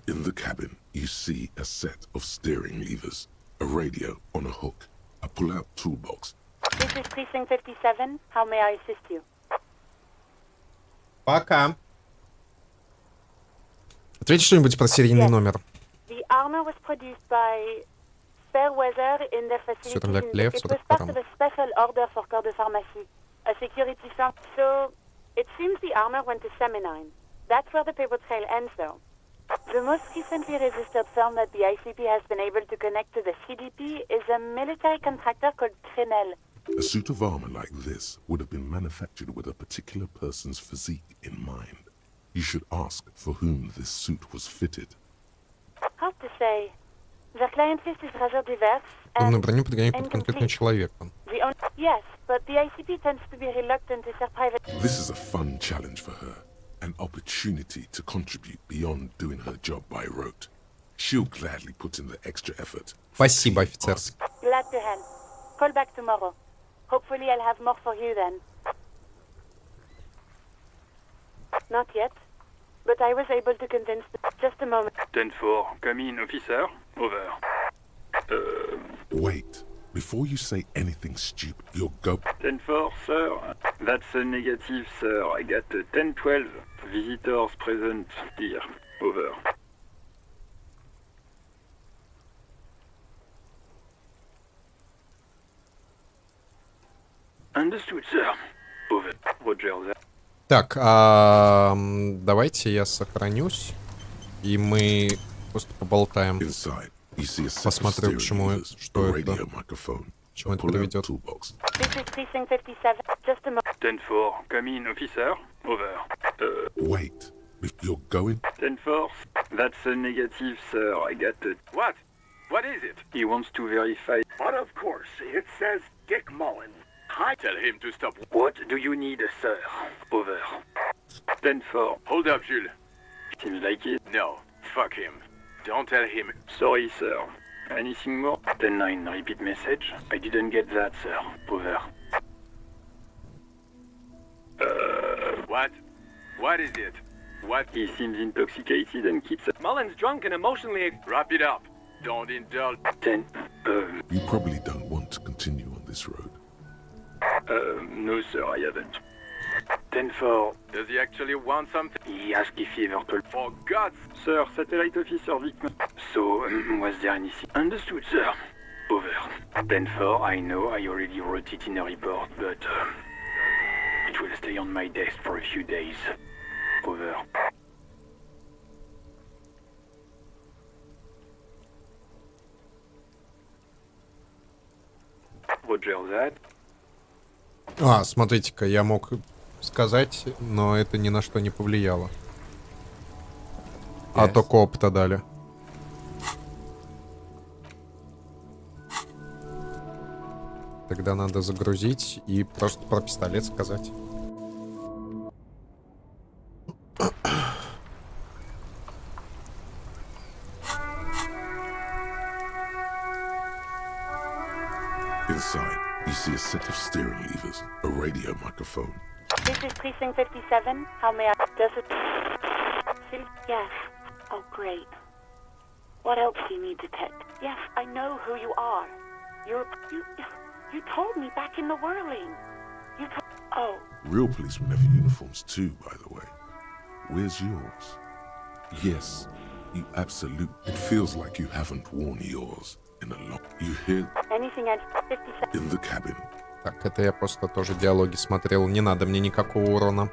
C: In the cabin, you see a set of steering levers, a radio on a hook, a pull-out toolbox.
L: This is Precinct 57. How may I assist you?
A: Пока. Ответьте что-нибудь про серийный номер.
L: The armor was produced by Fairweather in their facility. It was part of a special order for Corps de Pharmacie, a security firm. So, it seems the armor went to Seminine. That's where the paper trail ends, though. The most recently registered firm that the ICP has been able to connect to the CDP is a military contractor called Trinell.
C: A suit of armor like this would have been manufactured with a particular person's physique in mind. You should ask for whom this suit was fitted.
L: Hard to say. Their client list is rather diverse.
A: Умную броню подгоняют под конкретного человека.
L: Yes, but the ICP tends to be reluctant to share private...
C: This is a fun challenge for her. An opportunity to contribute beyond doing her job by rote. She'll gladly put in the extra effort.
A: Спасибо, офицер.
L: Glad to help. Call back tomorrow. Hopefully I'll have more for you then. Not yet, but I was able to convince them. Just a moment.
M: 10-4, come in, officer. Over.
C: Wait. Before you say anything stupid, you'll go...
M: 10-4, sir. That's a negative, sir. I got 10-12. Visitors present here. Over. Understood, sir. Over. Roger.
A: Так, давайте я сохранюсь, и мы просто поболтаем. Посмотрю, к чему, что это. Чему это приведет?
C: Toolbox.
L: This is Precinct 57. Just a moment.
M: 10-4, come in, officer. Over.
C: Wait, if you're going,
M: 10-4, that's a negative, sir. I got it.
N: What? What is it?
M: He wants to verify.
N: But of course, it says Dick Mullen. I tell him to stop.
M: What do you need, sir? Over. 10-4.
N: Hold up, Jules.
M: Seems like it.
N: No, fuck him. Don't tell him.
M: Sorry, sir. Anything more? 10-9, repeat message. I didn't get that, sir. Over.
N: What? What is it? What?
M: He seems intoxicated and keeps...
N: Mullen's drunk and emotionally... Wrap it up. Don't indulge.
M: 10...
C: you probably don't want to continue on this road.
M: No, sir, I haven't. 10-4.
N: Does he actually want something?
M: He asked if he ever told...
N: For God's...
M: Sir, satellite officer Vic... So, was there anything... Understood, sir. Over. 10-4, I know, I already wrote it in a report, but... it will stay on my desk for a few days. Over. Roger that.
A: А, смотрите-ка, я мог сказать, но это ни на что не повлияло. А то ко-опыта дали. Тогда надо загрузить и просто про пистолет сказать.
C: Inside, you see a set of steering levers, a radio microphone.
L: This is Precinct 57. How may I... Does it... Yes. Oh, great. What else do you need, Detective? Yes, I know who you are. You told me back in the whirling. Oh.
C: Real policemen have uniforms too, by the way. Where's yours? Yes, you absolutely... It feels like you haven't worn yours in a long... You hear...
L: Anything else? 57.
C: In the cabin.
A: Так, это я просто тоже диалоги смотрел. Не надо мне никакого урона.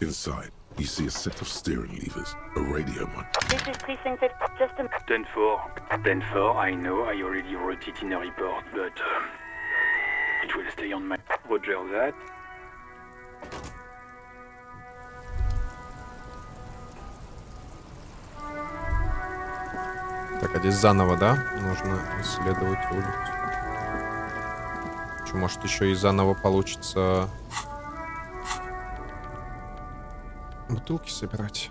C: Inside, you see a set of steering levers, a radio mic.
L: This is Precinct 50. Just a...
M: 10-4. 10-4, I know, I already wrote it in a report, but... it will stay on my... Roger that.
A: Так, а здесь заново, да? Нужно исследовать улицу. Что, может, еще и заново получится... бутылки собирать.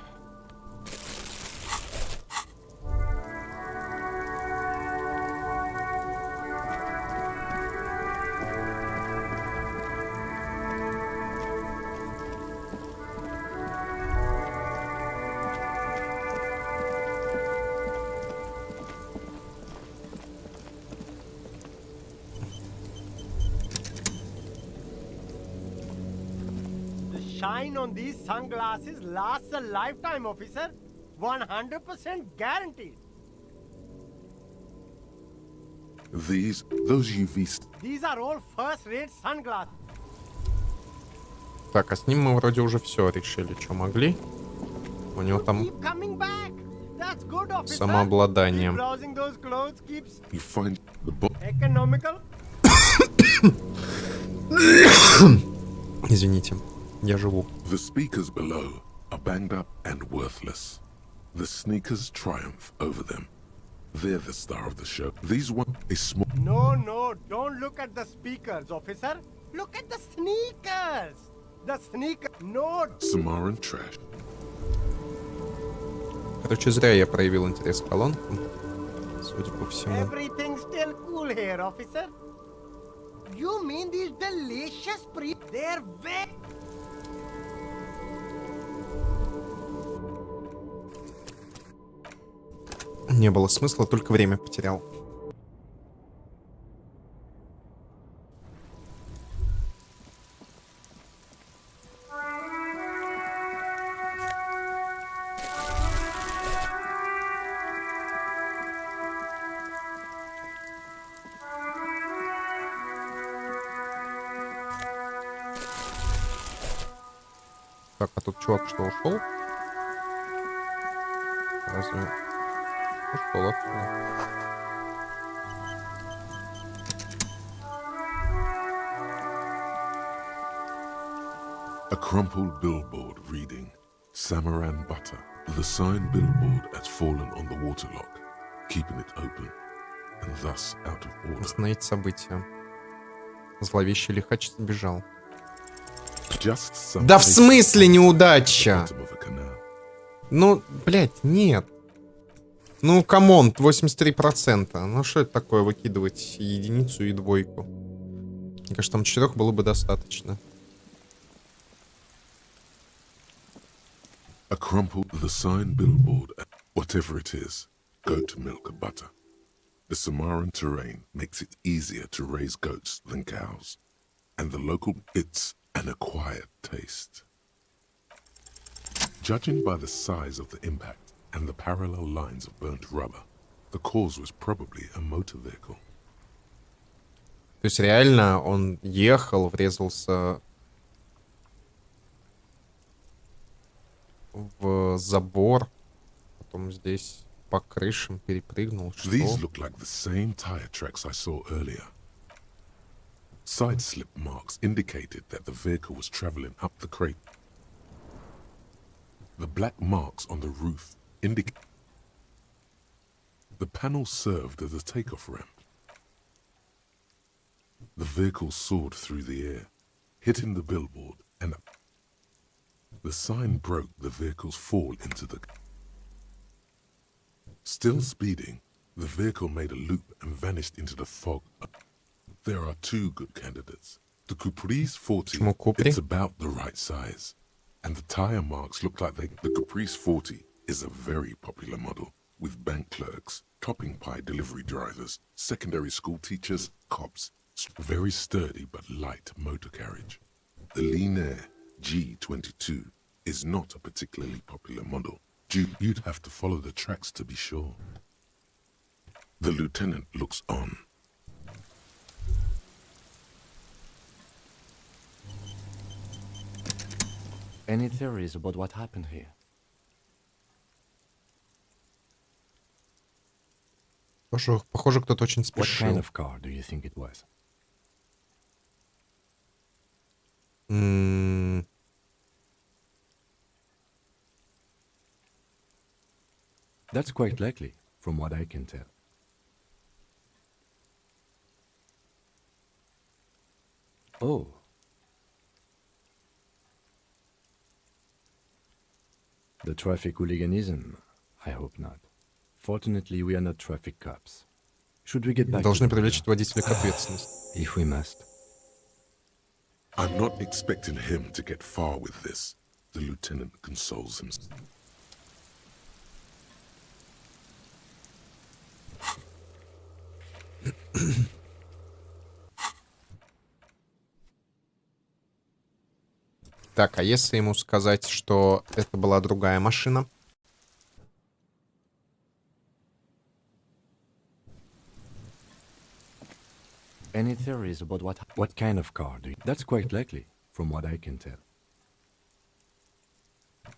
O: Shine on these sunglasses lasts a lifetime, officer. 100% guaranteed.
C: Those UV...
O: These are all first-rate sunglasses.
A: Так, а с ним мы вроде уже все решили, что могли. У него там самообладание. Извините, я живу.
C: The speakers below are banged up and worthless. The sneakers triumph over them. They're the star of the show. These one is small.
O: No, don't look at the speakers, officer. Look at the sneakers. The sneaker. No.
C: Samaran trash.
A: Короче, зря я проявил интерес к колонкам. Судя по всему.
O: Everything's still cool here, officer. You mean these delicious They're very...
A: Не было смысла, только время потерял. Так, а тут чувак что, ушел? Разве? Ушел отсюда.
C: A crumpled billboard reading, Samaran Butter. The sign billboard has fallen on the waterlock, keeping it open, and thus out of order.
A: Остановить события. Зловещий лихач сбежал. Да в смысле неудача? Ну, блядь, нет. Ну, камон, 83%. Ну, что это такое, выкидывать единицу и двойку? Мне кажется, там 4 было бы достаточно.
C: A crumpled, the sign billboard, whatever it is, goat milk and butter. The Samaran terrain makes it easier to raise goats than cows. And the local, it's an acquired taste. Judging by the size of the impact and the parallel lines of burnt rubber, the cause was probably a motor vehicle.
A: То есть реально он ехал, врезался в забор, потом здесь по крышам перепрыгнул. Что?
C: These look like the same tire tracks I saw earlier. Side slip marks indicated that the vehicle was traveling up the crate. The black marks on the roof indicate the panel served as a takeoff ramp. The vehicle soared through the air, hitting the billboard and up. The sign broke the vehicle's fall into the... Still speeding, the vehicle made a loop and vanished into the fog. There are 2 good candidates. The Caprice 40, it's about the right size. And the tire marks look like the Caprice 40 is a very popular model, with bank clerks, topping pie delivery drivers, secondary school teachers, cops. Very sturdy but light motor carriage. The Linear G22 is not a particularly popular model. You'd have to follow the tracks to be sure. The lieutenant looks on.
B: Any theories about what happened here?
A: Похоже, кто-то очень
B: What
A: спешил.
B: kind of car do you think it was? That's quite likely, from what I can tell. Oh. The traffic hooliganism? I hope not. Fortunately, we are not traffic cops. Should we get back?
A: Должны привлечь водителя к ответственности.
B: If we must.
C: I'm not expecting him to get far with this. The lieutenant consoles himself.
A: Так, а если ему сказать, что это была другая машина?
B: Any theories about what kind of car do you... That's quite likely, from what I can tell.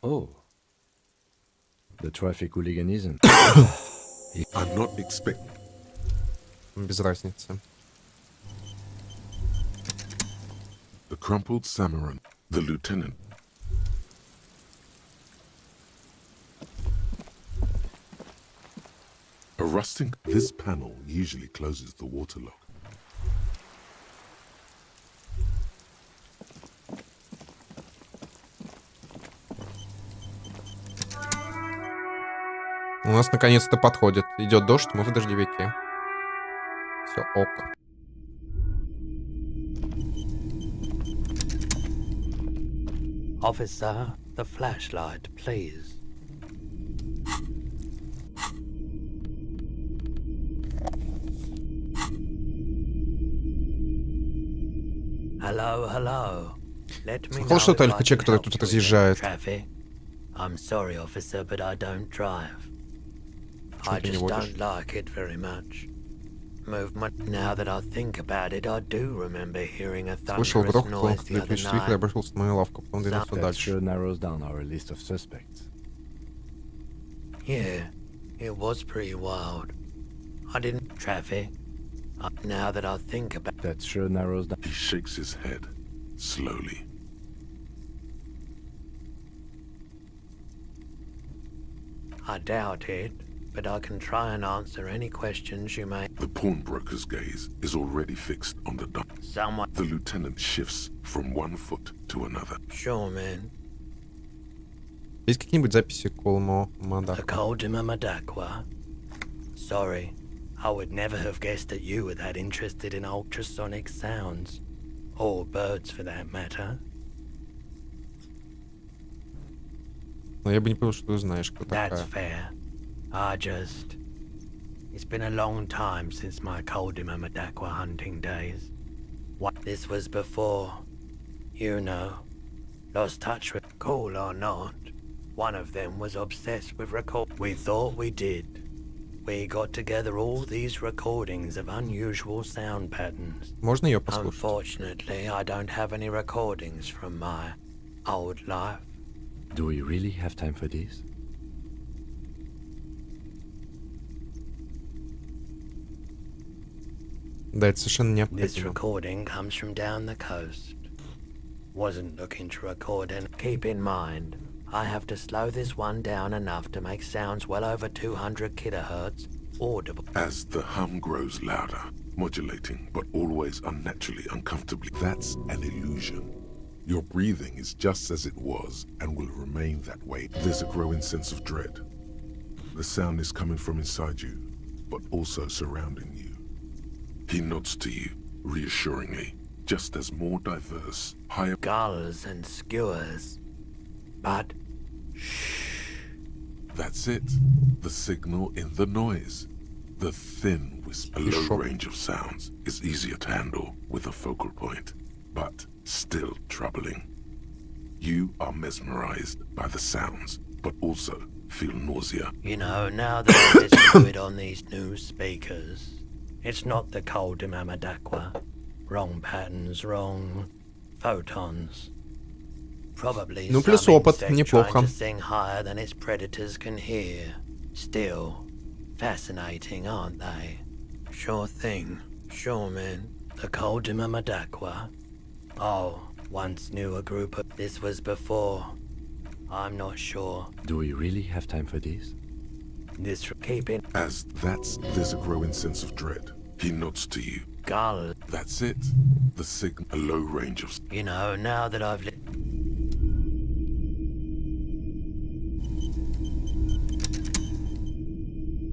B: Oh. The traffic hooliganism.
C: I'm not expecting...
A: Без разницы.
C: The crumpled Samaran, the lieutenant. A rusting... This panel usually closes the waterlock.
A: У нас наконец-то подходит. Идет дождь, мы в дождевике. Все ок.
P: Officer, the flashlight, please. Hello, hello. Let me
A: Слышал, что
P: know if I
A: только
P: can
A: который
P: help
A: тут
P: you with
A: разъезжает.
P: traffic. I'm sorry, officer, but I don't drive. I
A: ты не
P: just
A: водишь?
P: don't like it very much. Now that I think about it, I do remember hearing a
A: Слышал
P: thunderous
A: грохот,
P: noise the
A: когда
P: other
A: пришли, когда
P: night.
A: обошелся на мою лавку, потом двинулся
B: That
A: дальше.
B: sure narrows down our list of suspects.
P: Yeah, it was pretty wild. I didn't traffic. Now that I think about
B: That sure narrows down.
C: He shakes his head, slowly.
P: I doubt it, but I can try and answer any questions you may.
C: The pawnbroker's gaze is already fixed on the dump.
P: Someone.
C: The lieutenant shifts from one foot to another.
P: Sure, man.
A: Есть какие-нибудь записи Колмо Мадака?
P: Madakwa. Sorry, I would never have guessed that you were that interested in ultrasonic sounds. Or birds, for that matter.
A: Но я бы не понял, что ты знаешь, кто
P: That's
A: такая.
P: fair. It's been a long time since my Madakwa hunting days. What? This was before, you know, lost touch with. Cool or not, one of them was obsessed with record. We thought we did. We got together all these recordings of unusual sound patterns.
A: Можно ее послушать?
P: Unfortunately, I don't have any recordings from my old life.
B: Do we really have time for this?
A: Да, это совершенно
P: This
A: необходимо.
P: recording comes from down the coast. Wasn't looking to record and keep in mind, I have to slow this one down enough to make sounds well over 200 kilohertz audible.
C: As the hum grows louder, modulating but always unnaturally uncomfortably, that's an illusion. Your breathing is just as it was and will remain that way. There's a growing sense of dread. The sound is coming from inside you, but also surrounding you. He nods to you, reassuringly, just as more diverse, higher
P: Gulls and skewers. But
C: That's it. The signal in the noise. The thin whisper. A low range of sounds is easier to handle with a focal point, but still troubling. You are mesmerized by the sounds, but also feel nausea.
P: you know, now that I listen to it on these new speakers, it's not the cold Madakwa. Wrong patterns, wrong photons. Probably
A: Ну, плюс
P: some
A: опыт,
P: insect
A: неплохо.
P: trying to sing higher than its predators can hear. Still, fascinating, aren't they? Sure thing. Sure, man. The cold Madakwa. Oh, once knew a group of... This was before. I'm not sure.
B: Do we really have time for this?
P: This keeping...
C: As there's a growing sense of dread. He nods to you.
P: Gull.
C: That's it. The signal, a low range of...
P: You know, now that I've...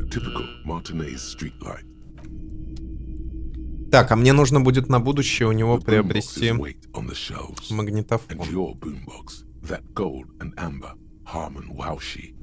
C: A typical Martinez streetlight.
A: Так, а мне нужно будет на будущее у него
C: The boomboxes
A: приобрести
C: wait on the shelves. And
A: магнитофон.
C: your boombox, that gold and amber Harman Waushi.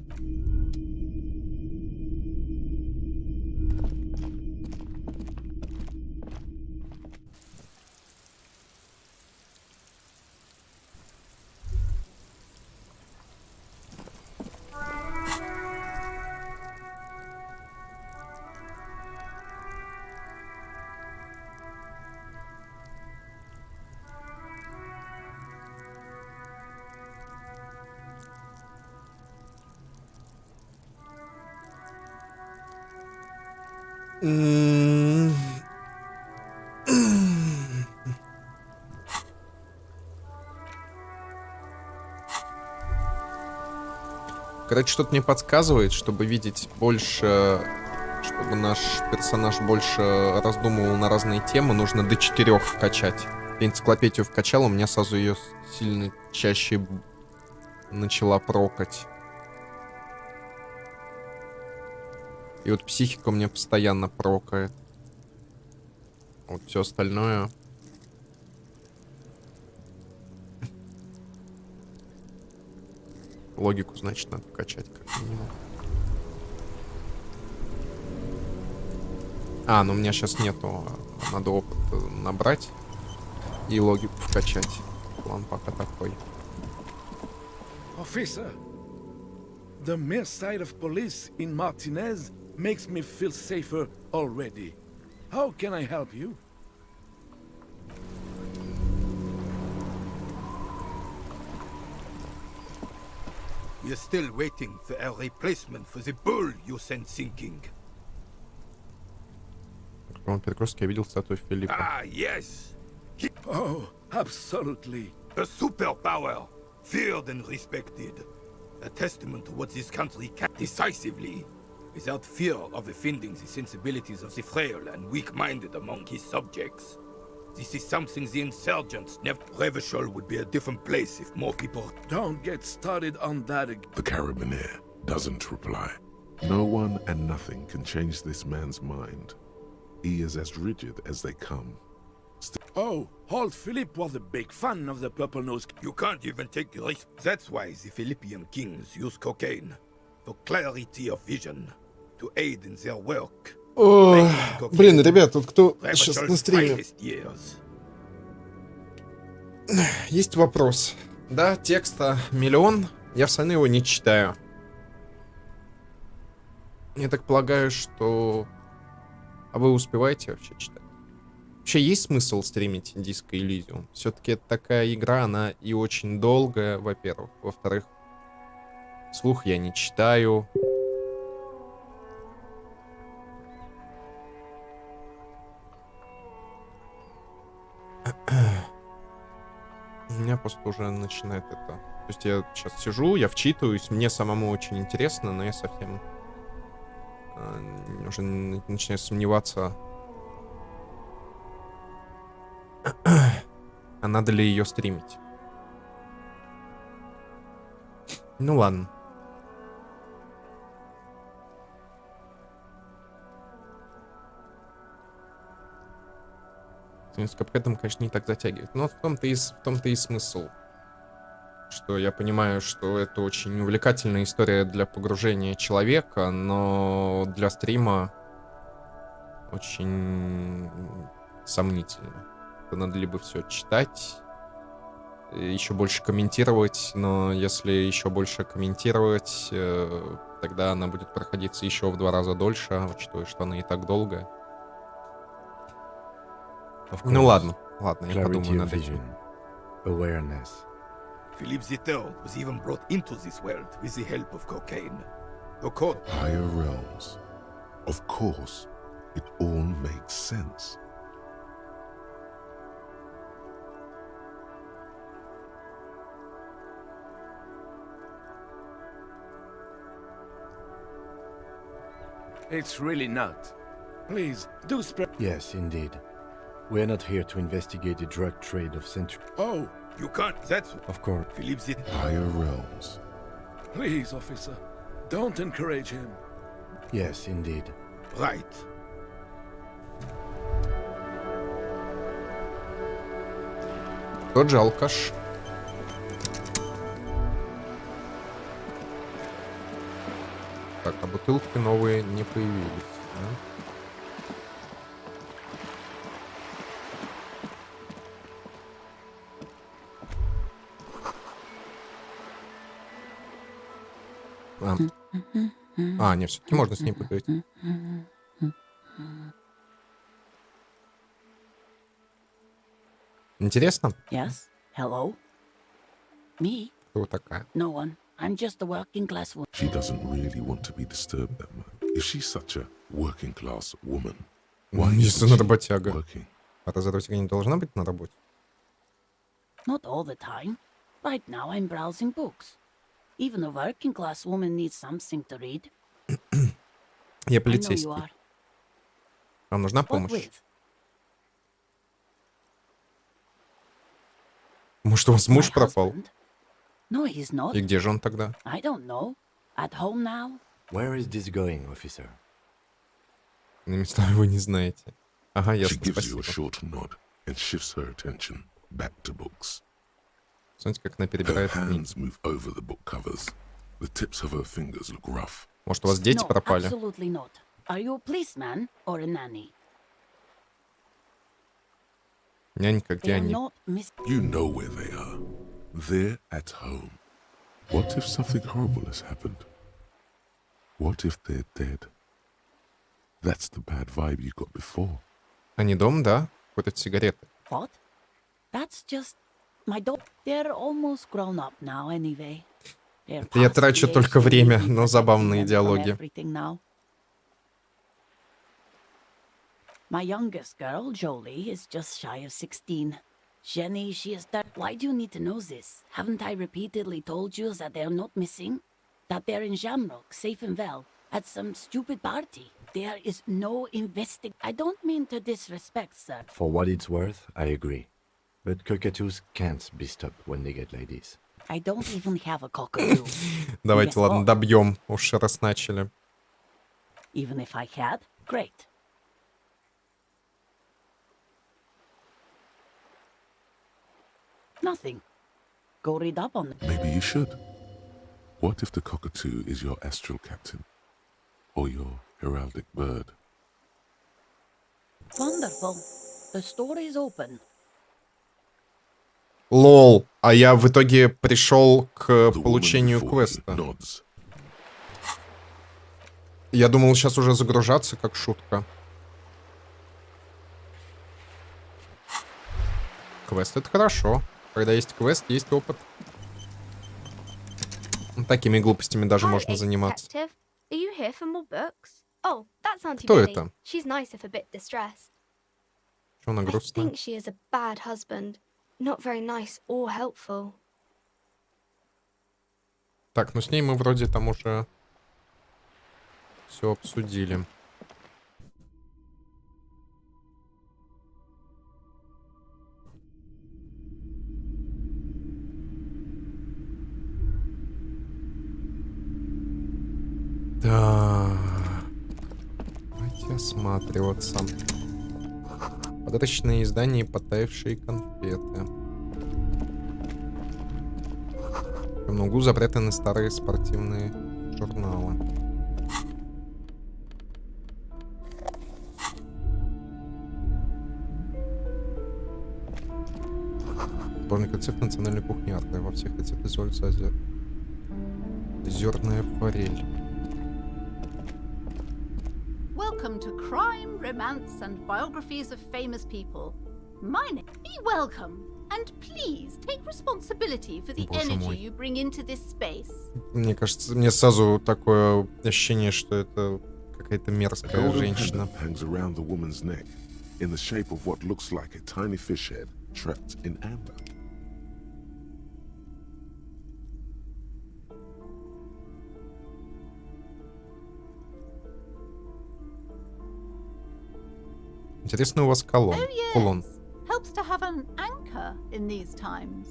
A: Короче, что-то мне подсказывает, чтобы видеть больше, чтобы наш персонаж больше раздумывал на разные темы, нужно до 4 вкачать. Я энциклопедию вкачал, у меня сразу ее сильно чаще начала прокать. И вот психика у меня постоянно прокает. Вот все остальное. Логику, значит, надо вкачать как минимум. А, ну у меня сейчас нету. Надо опыт набрать и логику вкачать. План пока такой.
Q: Officer, the mere sight of police in Martinez makes me feel safer already.
H: How can I help you?
R: We are still waiting for a replacement for the bull you sent sinking.
A: Перекрестке я видел статую Филиппа.
R: Ah, yes.
H: Oh, absolutely.
R: A superpower, feared and respected. A testament to what this country can decisively, without fear of offending the sensibilities of the frail and weak-minded among his subjects. This is something the insurgents never... Revachol would be a different place if more people...
H: Don't get started on that again.
C: The carabiner doesn't reply. No one and nothing can change this man's mind. He is as rigid as they come.
H: Oh, old Philip was a big fan of the purple nose.
R: You can't even take risks. That's why the Philippian kings use cocaine. For clarity of vision. To aid in their work.
A: Ой, блин, ребят, тут кто сейчас на стриме? Есть вопрос. Да, текста миллион, я все равно его не читаю. Я так полагаю, что... А вы успеваете вообще читать? Вообще есть смысл стримить Disco Elysium? Все-таки это такая игра, она и очень долгая, во-первых. Во-вторых, вслух я не читаю. У меня просто уже начинает это... То есть я сейчас сижу, я вчитываюсь, мне самому очень интересно, но я совсем... уже начинаю сомневаться, а надо ли ее стримить. Ну ладно. С капкетом, конечно, не так затягивает. Но в том-то и смысл. Что я понимаю, что это очень увлекательная история для погружения человека, но для стрима очень сомнительно. Это надо либо все читать, еще больше комментировать, но если еще больше комментировать, тогда она будет проходиться еще в 2 раза дольше, учитывая, что она и так долгая. Ну ладно, я подумаю над этим.
B: Awareness.
R: Philippe III was even brought into this world with the help of cocaine.
C: Higher realms. Of course, it all makes sense.
H: It's really not. Please, do spare...
B: Yes, indeed. We're not here to investigate the drug trade of century.
H: Oh!
R: You can't, that's...
B: Of course.
R: Philippe's it.
C: Higher realms.
H: Please, officer, don't encourage him.
B: Yes, indeed.
R: Right.
A: Тот же алкаш. Так, а бутылки новые не появились, да? Не, все-таки можно с ней поговорить. Интересно?
F: Yes. Hello. Me?
A: Кто такая?
F: No one. I'm just a working class woman.
C: She doesn't really want to be disturbed that much. If she's such a working class woman, why
A: Если
C: isn't
A: она
C: she
A: работяга.
C: working?
A: А разве работяга не должна быть на работе?
F: Not all the time. Right now I'm browsing books. Even a working class woman needs something to read.
A: Я
F: I know you
A: полицейский.
F: are.
A: Вам нужна
F: What
A: помощь?
F: with?
A: Может, у вас муж
F: My
A: пропал?
F: husband? No, he's not.
A: И где же он тогда?
F: I don't know. At home now?
B: Where is this going, officer?
A: На места вы не знаете. Ага,
C: She
A: ясно,
C: gives you
A: спасибо.
C: a short nod and shifts her attention back to books.
A: Смотрите, как она
C: Her
A: перебирает книги.
C: hands move over the book covers. The tips of her fingers look rough.
A: Может, у вас дети
F: No,
A: пропали?
F: absolutely not. Are you a policeman or a nanny?
A: Нянька, где
F: They are
A: они?
F: not miss...
C: You know where they are. They're at home. What if something horrible has happened? What if they're dead? That's the bad vibe you got before.
A: А не дом, да? Какой-то сигареты.
F: What? That's just my dog. They're almost grown up now anyway.
A: Я трачу только время, но забавные диалоги.
F: My youngest girl, Jolie, is just shy of 16. Jenny, she is that. Why do you need to know this? Haven't I repeatedly told you that they're not missing? That they're in Jamrock, safe and well, at some stupid party. There is no I don't mean to disrespect, sir.
B: For what it's worth, I agree. But cockatoos can't be stopped when they get ladies.
F: I don't even have a cockatoo.
A: Давайте, ладно, добьем. Уж раз начали.
F: Even if I had, great. Nothing. Go read up on it.
C: Maybe you should. What if the cockatoo is your astral captain? Or your heraldic bird?
F: Wonderful. The store is open.
A: Лол, а я в итоге пришел к получению квеста. Я думал сейчас уже загружаться, как шутка. Квест — это хорошо. Когда есть квест, есть опыт. Такими глупостями даже можно заниматься. Кто это? Чё она грустная? Так, ну с ней мы вроде там уже все обсудили. Да. Давайте осматриваться. Подарочные издания и потаявшие конфеты. На углу запрятаны старые спортивные журналы. Сборник рецепт национальной кухни Арта. Во всех рецептах используется озерная форель.
S: Welcome to crime, romance, and biographies of famous people. My name. Be welcome, and please take responsibility for the energy you bring into this space.
A: Мне кажется, мне сразу такое ощущение, что это какая-то мерзкая женщина.
C: Hangs around the woman's neck in the shape of what looks like a tiny fish head trapped in amber.
A: Интересно, у вас кулон.
S: Helps to have an anchor in these times.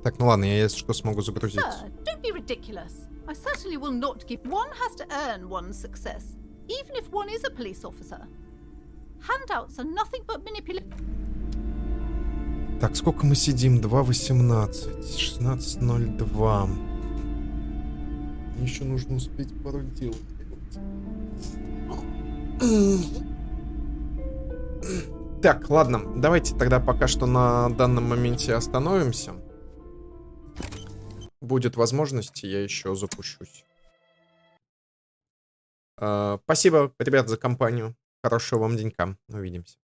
A: Так, ну ладно, я если что смогу загрузить.
S: Sir, don't be ridiculous. I certainly will not give. One has to earn one's success, even if one is a police officer. Handouts are nothing but manipulation.
A: Так, сколько мы сидим? 2:18, 16:02. Мне еще нужно успеть пару дел. Так, ладно, давайте тогда пока что на данном моменте остановимся. Будет возможность, я еще запущусь. Спасибо, ребят, за компанию. Хорошего вам денька. Увидимся.